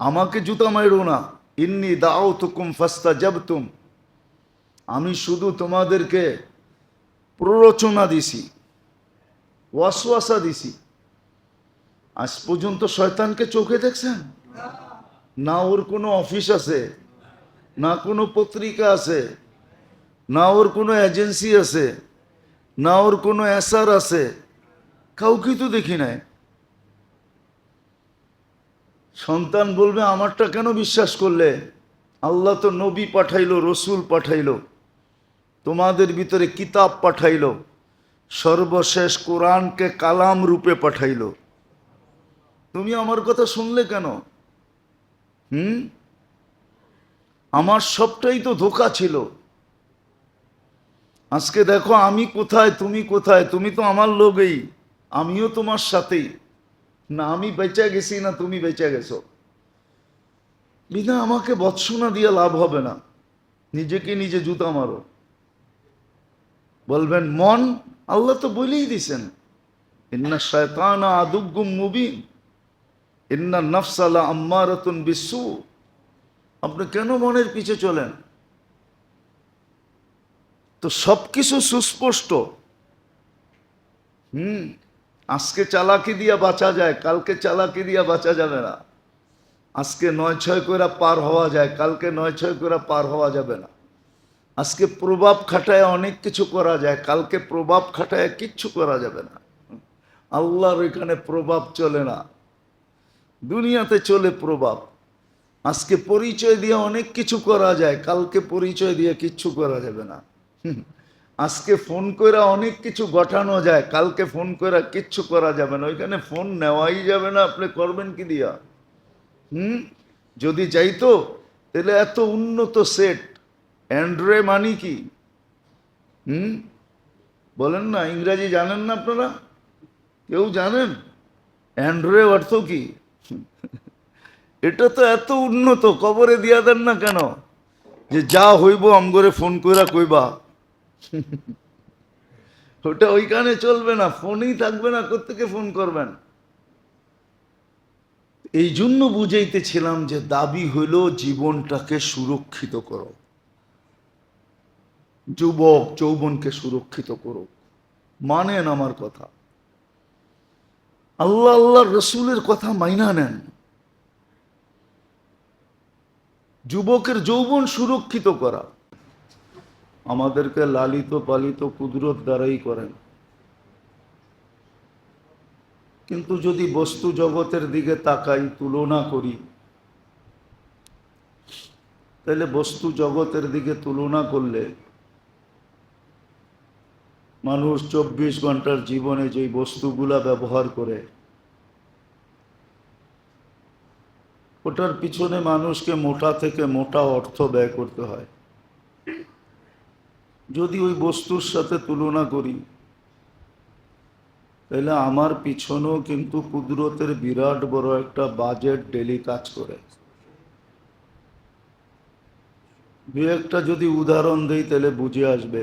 আমাকে জুতা মারো না। ইন্নী দাউতুকুম ফাস্তাজাবতুম, আমি শুধু তোমাদেরকে প্ররোচনা দিছি, ওয়াসওয়াসা দিছি। আজ পর্যন্ত শয়তানকে চোখে দেখছেন? না ওর কোনো অফিস আছে, না কোনো পত্রিকা আছে, না ওর কোনো এজেন্সি আছে, না ওর কোনো এসআর আছে, কাউকে তো দেখি নাই। সন্তান বলবে আমারটা কেন বিশ্বাস করলে? আল্লাহ তো নবী পাঠাইলো, রসুল পাঠাইলো, তোমাদের ভিতরে কিতাব পাঠাইলো, সর্বশেষ কোরআনকে কালাম রূপে পাঠাইলো, তুমি আমার কথা শুনলে কেন? আমার সবটাই তো ধোঁকা ছিল। আজকে দেখো আমি কোথায়, তুমি কোথায়। তুমি তো আমার লোকেই, আমিও তোমার সাথেই। না আমি বেঁচে গেছি, না তুমি বেঁচে গেছো। বিনা আমাকে বৎসনা দিয়ে লাভ হবে না, নিজেকে নিজে জুতা মারো। বলবেন মন, আল্লাহ তো বলেই দিছেন, ইন্না শায়তানা আদুগ্গুম মুবিন, ইন্না নাফসা লাআম্মারাতুন বিসসু। আপনি কেন মনের পিছে চলেন? তো সবকিছু সুস্পষ্ট। আজকে চালাকি দিয়া বাঁচা যায়, কালকে চালাকি দিয়া বাঁচা যাবে না। আজকে ৯-৬ করে পার হওয়া যায়, কালকে ৯-৬ করে পার হওয়া যাবে না। আজকে প্রভাব খাটায় অনেক কিছু করা যায়, কালকে প্রভাব খাটায় কিচ্ছু করা যাবে না। আল্লাহর এখানে প্রভাব চলে না, দুনিয়াতে চলে প্রভাব। আজকে পরিচয় দিয়ে অনেক কিছু করা যায়, কালকে পরিচয় দিয়ে কিচ্ছু করা যাবে না। আজকে ফোন করে অনেক কিছু ঘটানো যায়, কালকে ফোন করে কিচ্ছু করা যাবে না। ওইখানে ফোন নেওয়াই যাবে না, আপনি করবেন কি দিয়া? যদি যাইতো তাহলে এত উন্নত সেট। অ্যান্ড্রয়েড মানি কি? বলেন না, ইংরাজি জানেন না আপনারা? কেউ জানেন অ্যান্ড্রয়েড অর্থ কি? এটা তো এত উন্নত, কবরে দিয়া দেন না কেন? যে যা হইব আমগরে ফোন কইরা কইবা। ওটা ওইখানে চলবে না, ফোনই থাকবে না, কোত্থেকে ফোন করবেন? এই জন্য বুঝাইতেছিলাম যে দাবি হইল জীবনটাকে সুরক্ষিত করো, যুবক যৌবনকে সুরক্ষিত করো। মানেন আমার কথা, আল্লাহ আল্লাহর রসুলের কথা মাইনা নেন। যুবকের যৌবন সুরক্ষিত করা আমাদেরকে লালিত পালিত কুদরত দ্বারাই করেন। কিন্তু যদি বস্তু জগতের দিকে তাকাই, তুলনা করি, তাহলে বস্তু জগতের দিকে তুলনা করলে মানুষ 24 ঘন্টার জীবনে যে বস্তুগুলা ব্যবহার করে, ওটার পিছনে মানুষকে মোটা থেকে মোটা অর্থ ব্যয় করতে হয়। যদি ওই বস্তুর সাথে তুলনা করি, তাহলে আমার পিছনেও কিন্তু কুদরতের বিরাট বড় একটা বাজেট ডেলি কাজ করে। দু একটা যদি উদাহরণ দেই তাহলে বুঝে আসবে।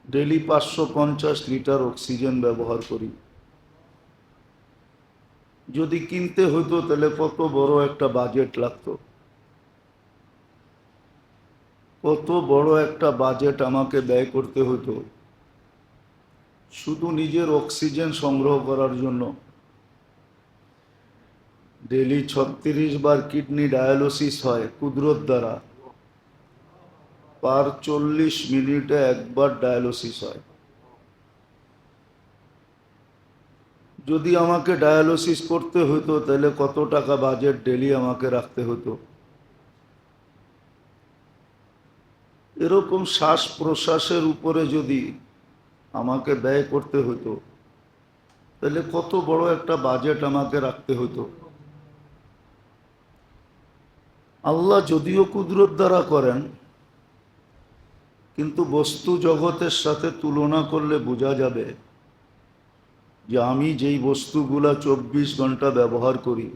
ডেলি 550 লিটার অক্সিজেন ব্যবহার করি। যদি কিনতে হতো তাহলে কত বড় একটা বাজেট লাগতো, কত বড় একটা বাজেট আমাকে ব্যয় করতে হতো শুধু নিজের অক্সিজেন সংগ্রহ করার জন্য। ডেলি 36 বার কিডনি ডায়ালিসিস হয় কুদরত দ্বারা, পার 40 মিনিটে একবার ডায়ালিসিস হয়। যদি আমাকে ডায়ালিসিস করতে হতো তাহলে কত টাকা বাজেট ডেলি আমাকে রাখতে হতো। এরকম শ্বাস প্রশ্বাসের উপরে যদি আমাকে ব্যয় করতে হতো তাহলে কত বড় একটা বাজেট আমাকে রাখতে হতো। আল্লাহ যদিও কুদরত দ্বারা করেন, কিন্তু বস্তু জগতের সাথে তুলনা করলে বোঝা যাবে যে আমি যেই বস্তুগুলা 24 ঘন্টা ব্যবহার করি,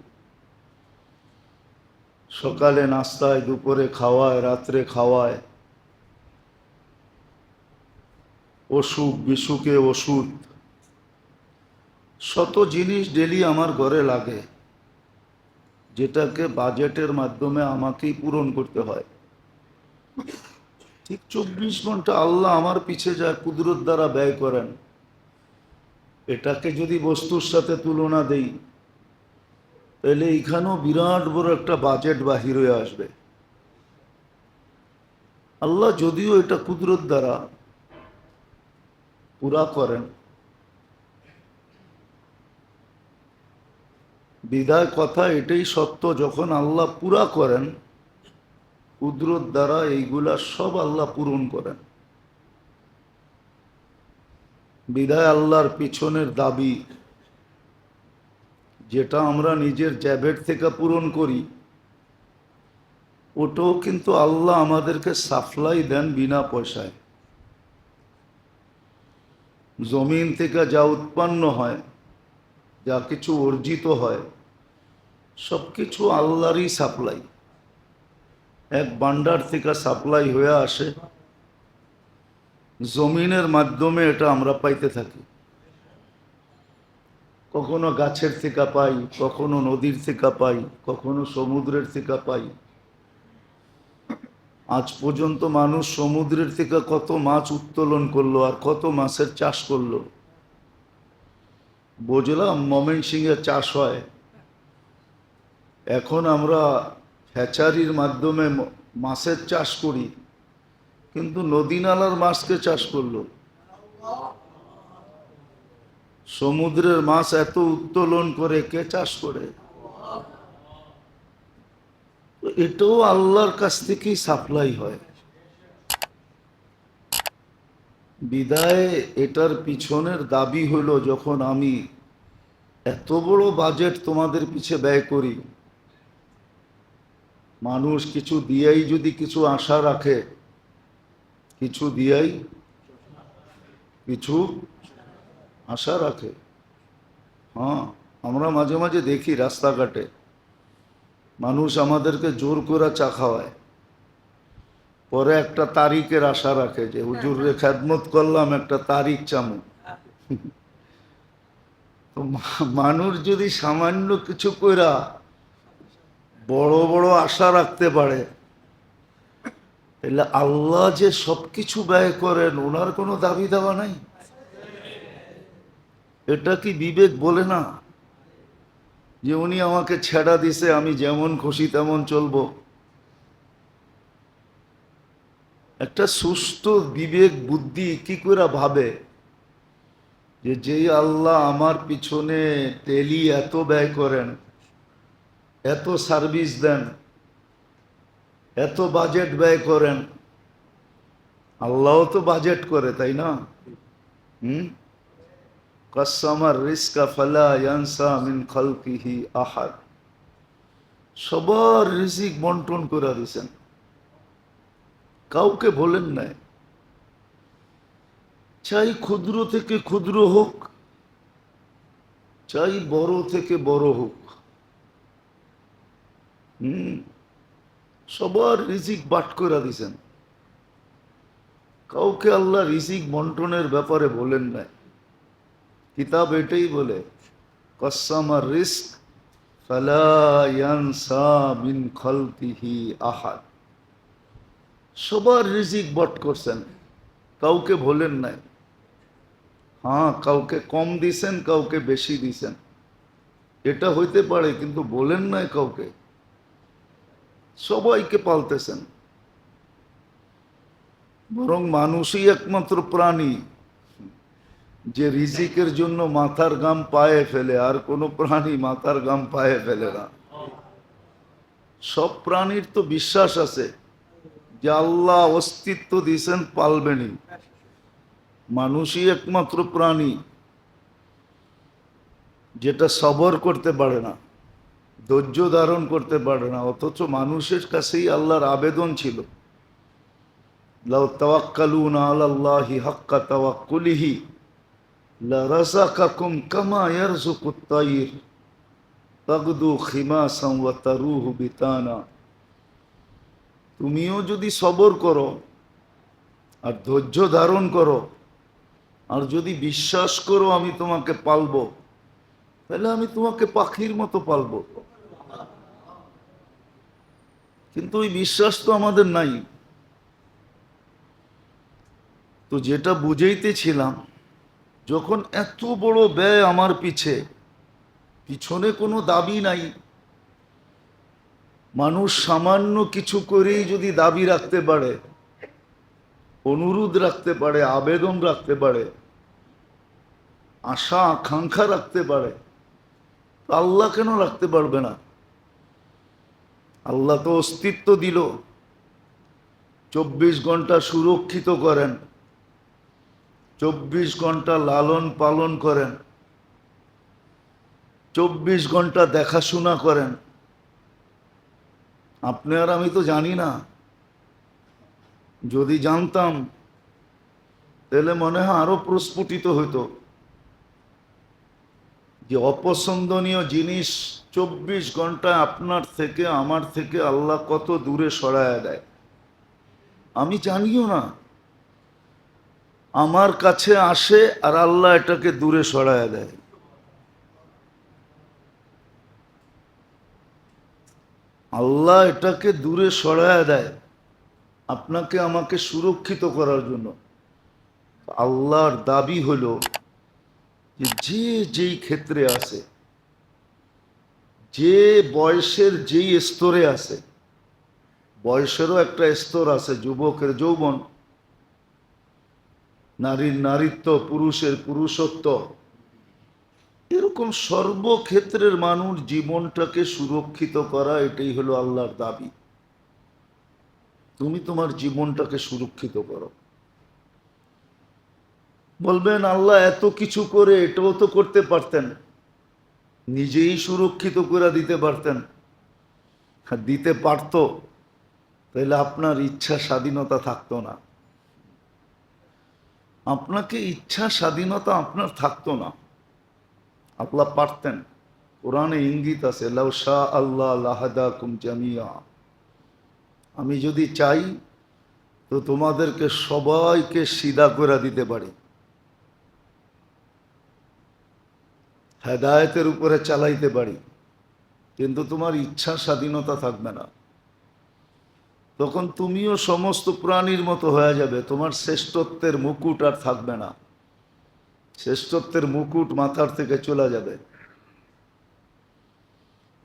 সকালে নাস্তায়, দুপুরে খাওয়ায়, রাত্রে খাওয়ায়, অসুখ বিসুখে ওষুধ, শত জিনিস ডেলি আমার ঘরে লাগে, যেটাকে বাজেটের মাধ্যমে আমাকেই পূরণ করতে হয়। ঠিক 24 ঘন্টা আল্লাহ আমার পিছে যা কুদরত দ্বারা ব্যয় করেন, এটাকে যদি বস্তুর সাথে তুলনা দেই তাহলে এখানেও বিরাট বড় একটা বাজেট বাহির হয়ে আসবে। আল্লাহ যদিও এটা কুদরত দ্বারা পুরা করেন, বিদায় কথা এটাই সত্য, যখন আল্লাহ পুরা করেন কুদরত দ্বারা এইগুলা সব আল্লাহ পূরণ করেন। বিদায় আল্লাহর পিছনের দাবি, যেটা আমরা নিজের জ্যাবেট থেকে পূরণ করি, ওটাও কিন্তু আল্লাহ আমাদেরকে সাপ্লাই দেন বিনা পয়সায়। জমিন থেকে যা উৎপন্ন হয়, যা কিছু অর্জিত হয়, সব কিছু আল্লাহরই সাপ্লাই। এক ভান্ডার থেকে সাপ্লাই হয়ে আসে, জমিনের মাধ্যমে এটা আমরা পাইতে থাকি। কখনো গাছের থেকে পাই, কখনো নদীর থেকে পাই, কখনো সমুদ্রের থেকে পাই। আজ পর্যন্ত মানুষ সমুদ্রের থেকে কত মাছ উত্তোলন করলো আর কত মাছের চাষ করলো। বুঝলাম ময়মনসিংহে চাষ হয়, এখন আমরা হ্যাচারির মাধ্যমে মাছের চাষ করি, কিন্তু নদী নালার মাছকে চাষ করলো। সমুদ্রের মাছ এত উত্তোলন করে কে চাষ করে? এটাও আল্লাহর কাছ থেকেই সাপ্লাই হয়। বিদায় এটার পিছনের দাবি হলো, যখন আমি এত বড় বাজেট তোমাদের পিছে ব্যয় করি, মানুষ কিছু দিয়েই যদি কিছু আশা রাখে, কিছু দিয়েই কিছু আশা রাখে। হ্যাঁ, আমরা মাঝে মাঝে দেখি রাস্তাঘাটে মানুষ আমাদেরকে জোর করে চা খাওয়ায়, পরে একটা তারিখের আশা রাখে যে হুজুরে খেদমত করলাম, একটা তারিখ চামু। তো মানুষ যদি সামান্য কিছু কইরা বড় বড় আশা রাখতে পারে, তাহলে আল্লাহ যে সবকিছু ব্যয় করেন, ওনার কোনো দাবি দাওয়া নাই? এটা কি বিবেক বলে না যে উনি আমাকে ছেড়া দিছে, আমি যেমন খুশি তেমন চলবো? একটা সুস্থ বিবেক বুদ্ধি কি করে ভাবে যে যেই আল্লাহ আমার পিছনে ডেলি এত ব্যয় করেন, এত সার্ভিস দেন, এত বাজেট ব্যয় করেন, আল্লাহও তো বাজেট করে, তাই না? কাসামার রিজকা ফালা ইয়ানসা মিন খালকিহি আহাদ। সবার রিজিক বন্টন করে দিয়েছেন, কাউকে বলেন নাই। চাই ক্ষুদ্র থেকে ক্ষুদ্র হোক, চাই বড় থেকে বড় হোক, সবার রিজিক বাট করে দিয়েছেন। কাউকে আল্লাহ রিজিক বন্টনের ব্যাপারে বলেন নাই। কিতাব এটাই বলে, কাসামার রিস্ক ফালা ইয়ানসা মিন খালকিহি আহাদ। সবার রিজিক বট করছেন, কাউকে বলেন নাই। হ্যাঁ, কাউকে কম দিছেন, কাউকে বেশি দিছেন। এটা হইতে পারে, কিন্তু বলেন নাই কাউকে, সবাইকে পালতেছেন। বরং মানুষই একমাত্র প্রাণী যে রিজিকের জন্য মাথার ঘাম পায়ে ফেলে, আর কোনো প্রাণী মাথার ঘাম পায়ে ফেলে না। সব প্রাণীর তো বিশ্বাস আছে যে আল্লাহ অস্তিত্ব দিয়েছেন, পালবেনই। মানুষই একমাত্র প্রাণী যেটা সবর করতে পারে না, ধৈর্য ধারণ করতে পারে না, অথচ মানুষের কাছেই আল্লাহর আবেদন ছিল, লাউ তাওয়াক্কালুনা আলাল্লাহি হাক্কা তাওয়াক্কুলিহি লারাযাকাকুম কামা ইয়ারযুকুত তায়র তাগদু খিমাসান ওয়া তারুহু বিতানা। তুমিও যদি সবর করো আর ধৈর্য ধারণ করো আর যদি বিশ্বাস করো আমি তোমাকে পালবো, তাহলে আমি তোমাকে পাখির মতো পালবো। কিন্তু ওই বিশ্বাস তো আমাদের নাই। তো যেটা বুঝাইতেছিলাম, যখন এত বড় ব্যয় আমার পিছনে কোনো দাবি নাই, মানুষ সামান্য কিছু করেই যদি দাবি রাখতে পারে, অনুরোধ রাখতে পারে, আবেদন রাখতে পারে, আশা আকাঙ্ক্ষা রাখতে পারে, আল্লাহ কেন রাখতে পারবে না? আল্লাহ তো অস্তিত্ব দিল, 24 ঘন্টা সুরক্ষিত করেন, 24 ঘন্টা লালন পালন করেন, 24 ঘন্টা দেখাশোনা করেন। আপনি আর আমি তো জানি না। যদি জানতাম তাহলে মনে হয় আরো প্রস্ফুটিত হইতো যে অপছন্দনীয় জিনিস 24 ঘন্টা আপনার থেকে আমার থেকে আল্লাহ কত দূরে সরায় দেয়। আমি জানিও না, আমার কাছে আসে আর আল্লাহ এটাকে দূরে সরায় দেয়। আল্লাহ এটাকে দূরে সরায় দেয় আপনাকে আমাকে সুরক্ষিত করার জন্য। আল্লাহর দাবি হলো যে যেই ক্ষেত্রে আছে, যে বয়সের যেই স্তরে আছে, বয়সেরও একটা স্তর আছে, যুবকের যৌবন, নারীর নারীত্ব, পুরুষের পুরুষত্ব, এরকম সর্বক্ষেত্রের মানুষ জীবনটাকে সুরক্ষিত করা, এটাই হলো আল্লাহর দাবি। তুমি তোমার জীবনটাকে সুরক্ষিত করো। বলবেন আল্লাহ এত কিছু করে এটাও তো করতে পারতেন, নিজেই সুরক্ষিত করে দিতে পারতেন। দিতে পারত, তাহলে আপনার ইচ্ছা স্বাধীনতা থাকতো না। আপনাকে ইচ্ছা স্বাধীনতা আপনার থাকতো না, আল্লাহ পারতেন। কোরআনে ইঙ্গিত আছে, লাউ শা আল্লাহ লাহাদাকুম জামিয়া। আমি যদি চাই তো তোমাদেরকে সবাইকে সিধা করে দিতে পারি, হেদায়েতের উপরে চালাইতে পারি, কিন্তু তোমার ইচ্ছা স্বাধীনতা থাকবে না। তখন তুমিও সমস্ত প্রাণীর মতো হয়ে যাবে, তোমার শ্রেষ্ঠত্বের মুকুট আর থাকবে না, শ্রেষ্ঠত্বের মুকুট মাথার থেকে চলে যাবে,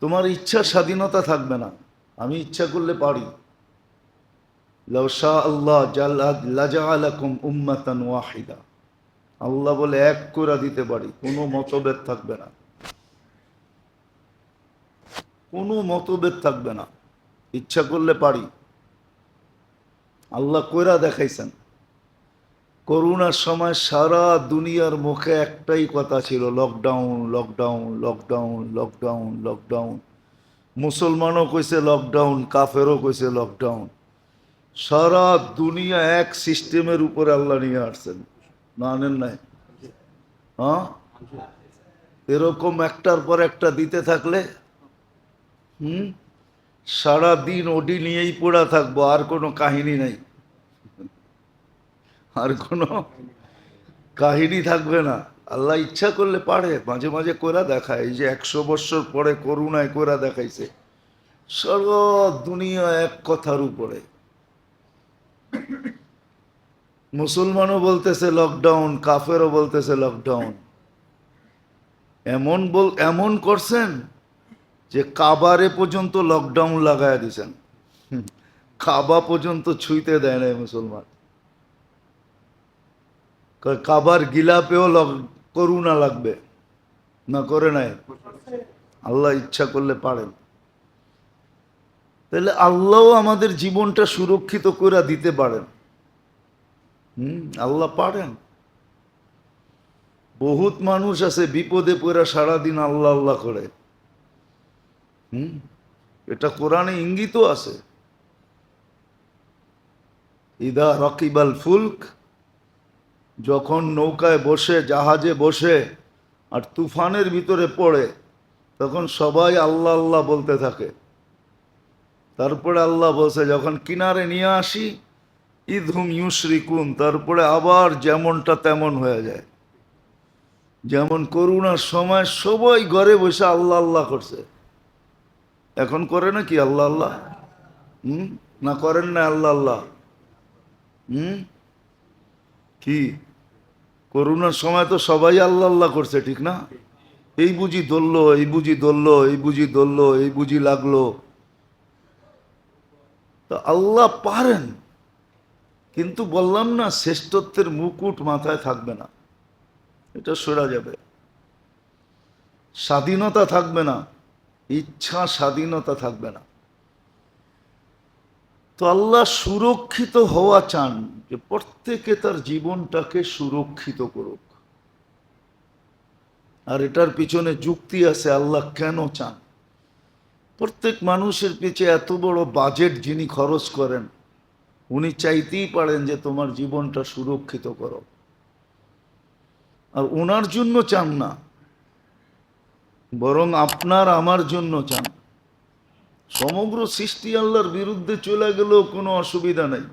তোমার ইচ্ছা স্বাধীনতা থাকবে না। আমি ইচ্ছা করলে পারি, লাউ শা আল্লাহ লাজআলাকুম উম্মাতান ওয়াহিদা। আল্লাহ বলে এক করে দিতে পারি, কোনো মতভেদ থাকবে না, কোনো মতভেদ থাকবে না, ইচ্ছা করলে পারি। আল্লাহ কইরা দেখাইছেন। করোনার সময় সারা দুনিয়ার মুখে একটাই কথা ছিল, lockdown lockdown lockdown lockdown lockdown. মুসলমানও কইছে লকডাউন, কাফেরও কইছে লকডাউন। সারা দুনিয়া এক সিস্টেমের উপরে আল্লাহ নিয়ে আসছেন, না আনেন নাই? হ্যাঁ, এরকম একটার পর একটা দিতে থাকলে সারা দিন ওডি নিয়েই পড়া থাকবো, আর কোনো কাহিনী নাই, আর কোনো কাহিনী থাকবে না। আল্লাহ ইচ্ছা করলে পারে, মাঝে মাঝে কইরা দেখায়। এই যে 100 বছর পরে করুণায় কইরা দেখাইছে, সারা দুনিয়া এক কথার উপরে। মুসলমানও বলতেছে লকডাউন, কাফেরও বলতেছে লকডাউন। এমন করছেন যে কাবারে পর্যন্ত লকডাউন লাগায় দিয়েছেন। কাবা পর্যন্ত ছুঁইতে দেয় না মুসলমান। কাবার গিলাপেও করুণা লাগবে না, করে নাই? আল্লাহ ইচ্ছা করলে পারেন। তাহলে আল্লাহও আমাদের জীবনটা সুরক্ষিত করে দিতে পারেন। আল্লাহ পারেন। বহুত মানুষ আছে বিপদে পড়ে সারাদিন আল্লাহ আল্লাহ করে। এটা কোরআনে ইঙ্গিতও আছে। ইদা রকিবাল ফুলক, যখন নৌকায় বসে, জাহাজে বসে আর তুফানের ভিতরে পড়ে, তখন সবাই আল্লাহ আল্লাহ বলতে থাকে। তারপরে আল্লাহ বলছে যখন কিনারে নিয়ে আসি, ইদহুম ইউশরিকুন, তারপরে আবার যেমনটা তেমন হয়ে যায়। যেমন করোনার সময় সবাই ঘরে বসে আল্লাহ আল্লাহ করছে, এখন করে না কি আল্লাহ আল্লাহ? না করেন না আল্লাহ আল্লাহ? কি করোনার সময় তো সবাই আল্লাহ আল্লাহ করছে, ঠিক না? এই বুঝি ধরলো, এই বুঝি ধরলো, এই বুঝি ধরলো, এই বুঝি লাগলো। তো আল্লাহ পারেন, কিন্তু বললাম না শ্রেষ্ঠত্বের মুকুট মাথায় থাকবে না, এটা সরা যাবে। স্বাধীনতা থাকবে না, ইচ্ছা স্বাধীনতা থাকবে না। তো আল্লাহ সুরক্ষিত হওয়া চান, যে প্রত্যেকে তার জীবনটাকে সুরক্ষিত করুক। আর এটার পিছনে যুক্তি আছে, আল্লাহ কেন চান। প্রত্যেক মানুষের পিছে এত বড় বাজেট যিনি খরচ করেন, উনি চাইতেই পারেন যে তোমার জীবনটা সুরক্ষিত করো। আর ওনার জন্য চান না, বরং আপনার আমার জন্য চান। সমগ্র সৃষ্টি আল্লাহর বিরুদ্ধে চলে গেলেও কোনো অসুবিধা নেই।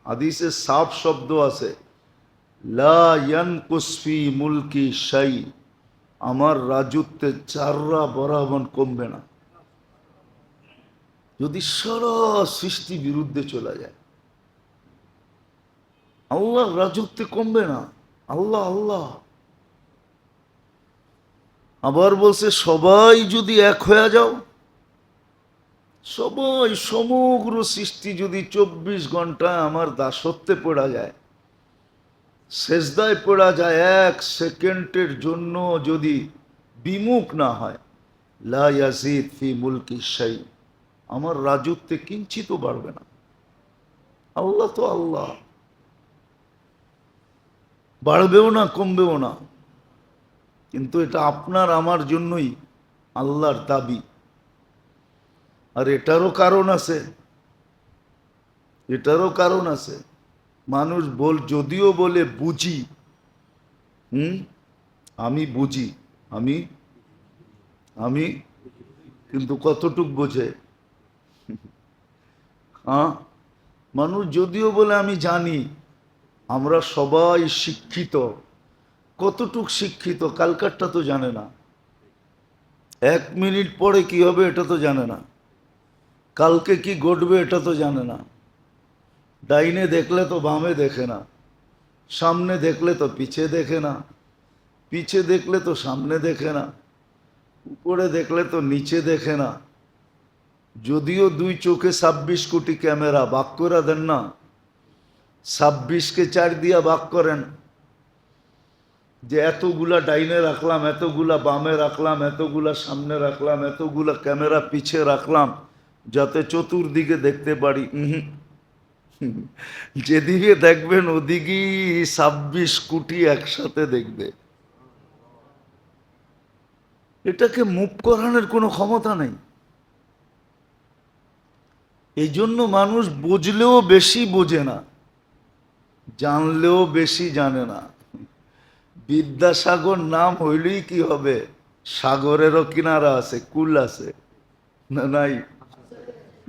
হাদিসে সাফ শব্দ আছে, লা ইয়ানকুস ফি মুলকি শাই, আমার রাজত্বে চাররা বরাবর কমবে না। যদি সারা সৃষ্টি বিরুদ্ধে চলে যায়, আল্লাহর রাজত্বে কমবে না। আল্লাহ আল্লাহ। আবার বলছে সবাই যদি এক হয়ে যাও, সবাই সমগ্র সৃষ্টি যদি 24 ঘন্টায় আমার দাসত্বে পড়া যায়, সেজদায় পড়া যায়, 1 সেকেন্ডের জন্য যদি বিমুখ না হয়, লা ইয়াজিদ ফি মুলকি শাই, আমার রাজত্বে কিঞ্চিত বাড়বে না। আল্লাহ তো আল্লাহ, বাড়বেও না কমবেও না। কিন্তু এটা আপনার আমার জন্যই আল্লাহর দাবি। আর এটারও কারণ আছে, এটারও কারণ আছে। মানুষ যদিও বলে বুঝি, আমি বুঝি, আমি আমি কিন্তু কতটুক বোঝে? হ্যাঁ, মানুষ যদিও বলে আমি জানি, আমরা সবাই শিক্ষিত, কতটুক শিক্ষিত কালকারটা তো জানে না। 1 মিনিট পরে কি হবে এটা তো জানে না, কালকে কি ঘটবে এটা তো জানে না। ডাইনে দেখলে তো বামে দেখে না, সামনে দেখলে তো পিছে দেখে না, পিছে দেখলে তো সামনে দেখে না, উপরে দেখলে তো নিচে দেখে না। যদিও 2 চোখে 26 কোটি ক্যামেরা, ভাগ করে দেন না, 26কে 4 দিয়া ভাগ করেন, যে এতগুলা ডাইনে রাখলাম, এতগুলা বামে রাখলাম, এতগুলা সামনে রাখলাম, এতগুলা ক্যামেরা পিছে রাখলাম, যাতে চতুর্দিকে দেখতে পারি। যেদিকে দেখবেন ওদিকেই 26 কোটি একসাথে দেখবে। এটাকে মুভ করানোর কোনো ক্ষমতা নেই। এই জন্য মানুষ বুঝলেও বেশি বোঝে না, জানলেও বেশি জানে না। বিদ্যাসাগর নাম হইলেই কি হবে? সাগরেরও কিনারা আছে, কুল আছে না নাই?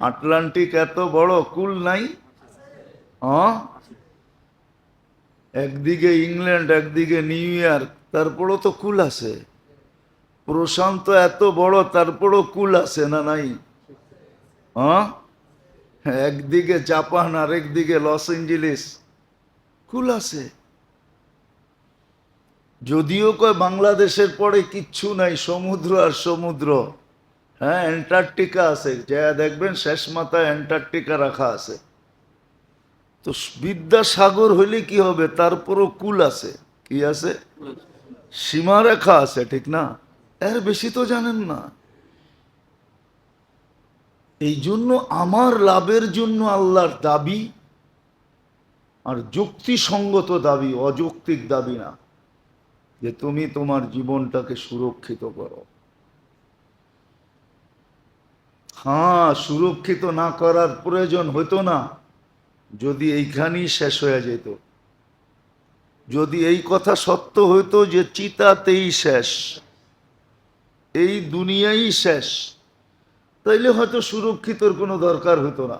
আটলান্টিক এত বড়, কুল নাই? হ্যাঁ, একদিকে ইংল্যান্ড, একদিকে নিউ ইয়র্ক, তারপরও তো কুল আছে। প্রশান্ত এত বড়, তারপরও কুল আছে না নাই? হ্যাঁ, একদিকে জাপান আর একদিকে লস এঞ্জেলিস, কুল আছে। যদিও কয় বাংলাদেশের পরে কিচ্ছু নাই, সমুদ্র আর সমুদ্র। হ্যাঁ, অ্যান্টার্কটিকা আছে, যা দেখবেন শেষ মাথায় অ্যান্টার্কটিকা রাখা আছে। তো বিদ্যাসাগর হইলে কি হবে, তারপরও কুল আছে। কি আছে? সীমারেখা আছে, ঠিক না? এর বেশি তো জানেন না। এই জন্য আমার লাভের জন্য আল্লাহর দাবি, আর যুক্তিসঙ্গত দাবি, অযৌক্তিক দাবি না, যে তুমি তোমার জীবনটাকে সুরক্ষিত করো। হ্যাঁ, সুরক্ষিত না করার প্রয়োজন হতো না যদি এইখানেই শেষ হয়ে যেত। যদি এই কথা সত্য হইতো যে চিতাতেই শেষ, এই দুনিয়াই শেষ, তাইলে হয়তো সুরক্ষিতর কোনো দরকার হতো না।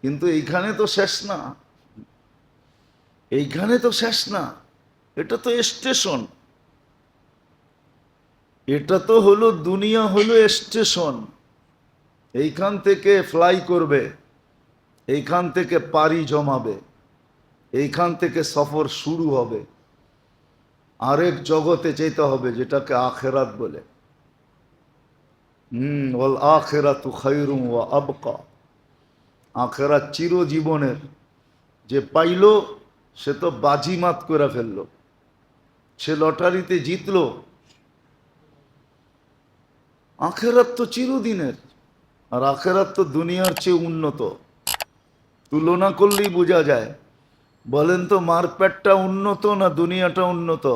কিন্তু এইখানে তো শেষ না, এইখানে তো শেষ না, এটা তো স্টেশন। এটা তো হলো দুনিয়া, হলো স্টেশন। এইখান থেকে ফ্লাই করবে, এইখান থেকে পাড়ি জমাবে, এইখান থেকে সফর শুরু হবে, আরেক জগতে যেতে হবে, যেটাকে আখেরাত বলে। ওয়াল আখিরাতু খায়রুম ওয়া আবকা। আখেরাত চিরজীবনের। যে পাইল সে তো বাজিমাত করে ফেললো, সে লটারিতে জিতলো। আখেরাত তো চিরদিনের, আর আখেরাত তো দুনিয়ার চেয়ে উন্নত। তুলনা করলেই বোঝা যায়। বলেন তো, মারপ্যাটটা উন্নত না দুনিয়াটা উন্নত?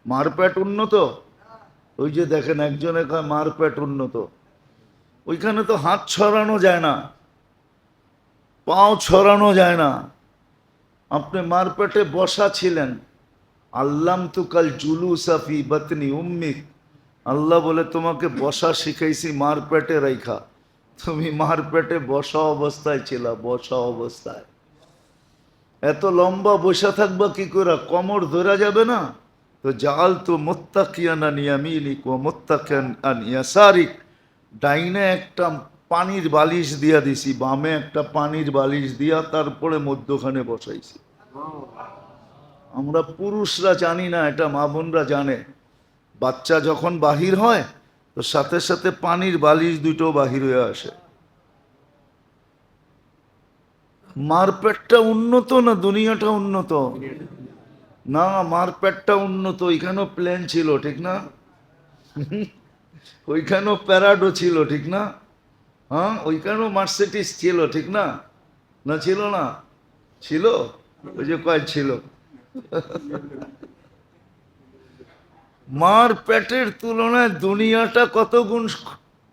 মারপ্যাট উন্নত? ওই যে দেখেন, একজনে কয় মারপ্যাট উন্নত। ওইখানে তো হাত ছড়ানো যায় না, পাও ছড়ানো যায় না। আপনি মারপ্যাটে বসা ছিলেন, আল্লাম তুকাল জুলুসা ফি বাতনি উম্মিক। আল্লাহ বলে তোমাকে বসা শিখাইছি মারপ্যাটে রাইখা, তুমি মারপ্যাটে বসা অবস্থায় ছিলা, বসা অবস্থায়। এত লম্বা বসা থাকবা কি করে, কোমর ধরা যাবে না? তো জাল তো মুত্তাকিয়ান আন ইয়ামিনিক ওয়া মুত্তাকিয়ান আন ইয়াসারিক। ডাইনে একটা পানির বালিশ দিয়া দিছি, বামে একটা পানির বালিশ দিয়া তারপরে মধ্যখানে বসাইছি। আমরা পুরুষরা জানি না, এটা মা বোনরা জানে। বাচ্চা যখন বাহির হয় তো সাথে সাথে পানির বালিশ দুটো বাহির হয়ে আসে। মারপ্যাটটা উন্নত না দুনিয়াটা উন্নত? না, মারপ্যাটটা উন্নত। ওইখানেও প্লেন ছিল, ঠিক না? ওইখানেও প্যারাডো ছিল, ঠিক না? হ্যাঁ, ওইখানেও মার্সিডিজ ছিল, ঠিক না? না ছিল না? ছিল। ওই যে কয় ছিল। মারপ্যাটের তুলনায় দুনিয়াটা কত গুণ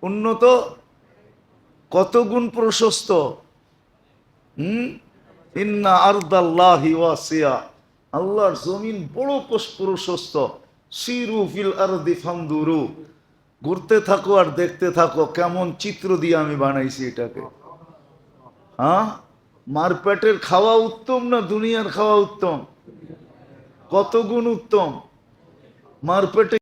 উন্নত, কত গুণ প্রশস্ত। ইন্না আরদাল্লাহি ওয়াসিয়া। আল্লাহর জমিন বড় প্রশস্ত। সিরু ফিল আরদি ফানদুরু। ঘুরতে থাকো আর দেখতে থাকো কেমন চিত্র দিয়ে আমি বানাইছি এটাকে। হ্যাঁ, মারপ্যাটের খাওয়া উত্তম না দুনিয়ার খাওয়া উত্তম? কত গুণ উত্তম। মারপেটে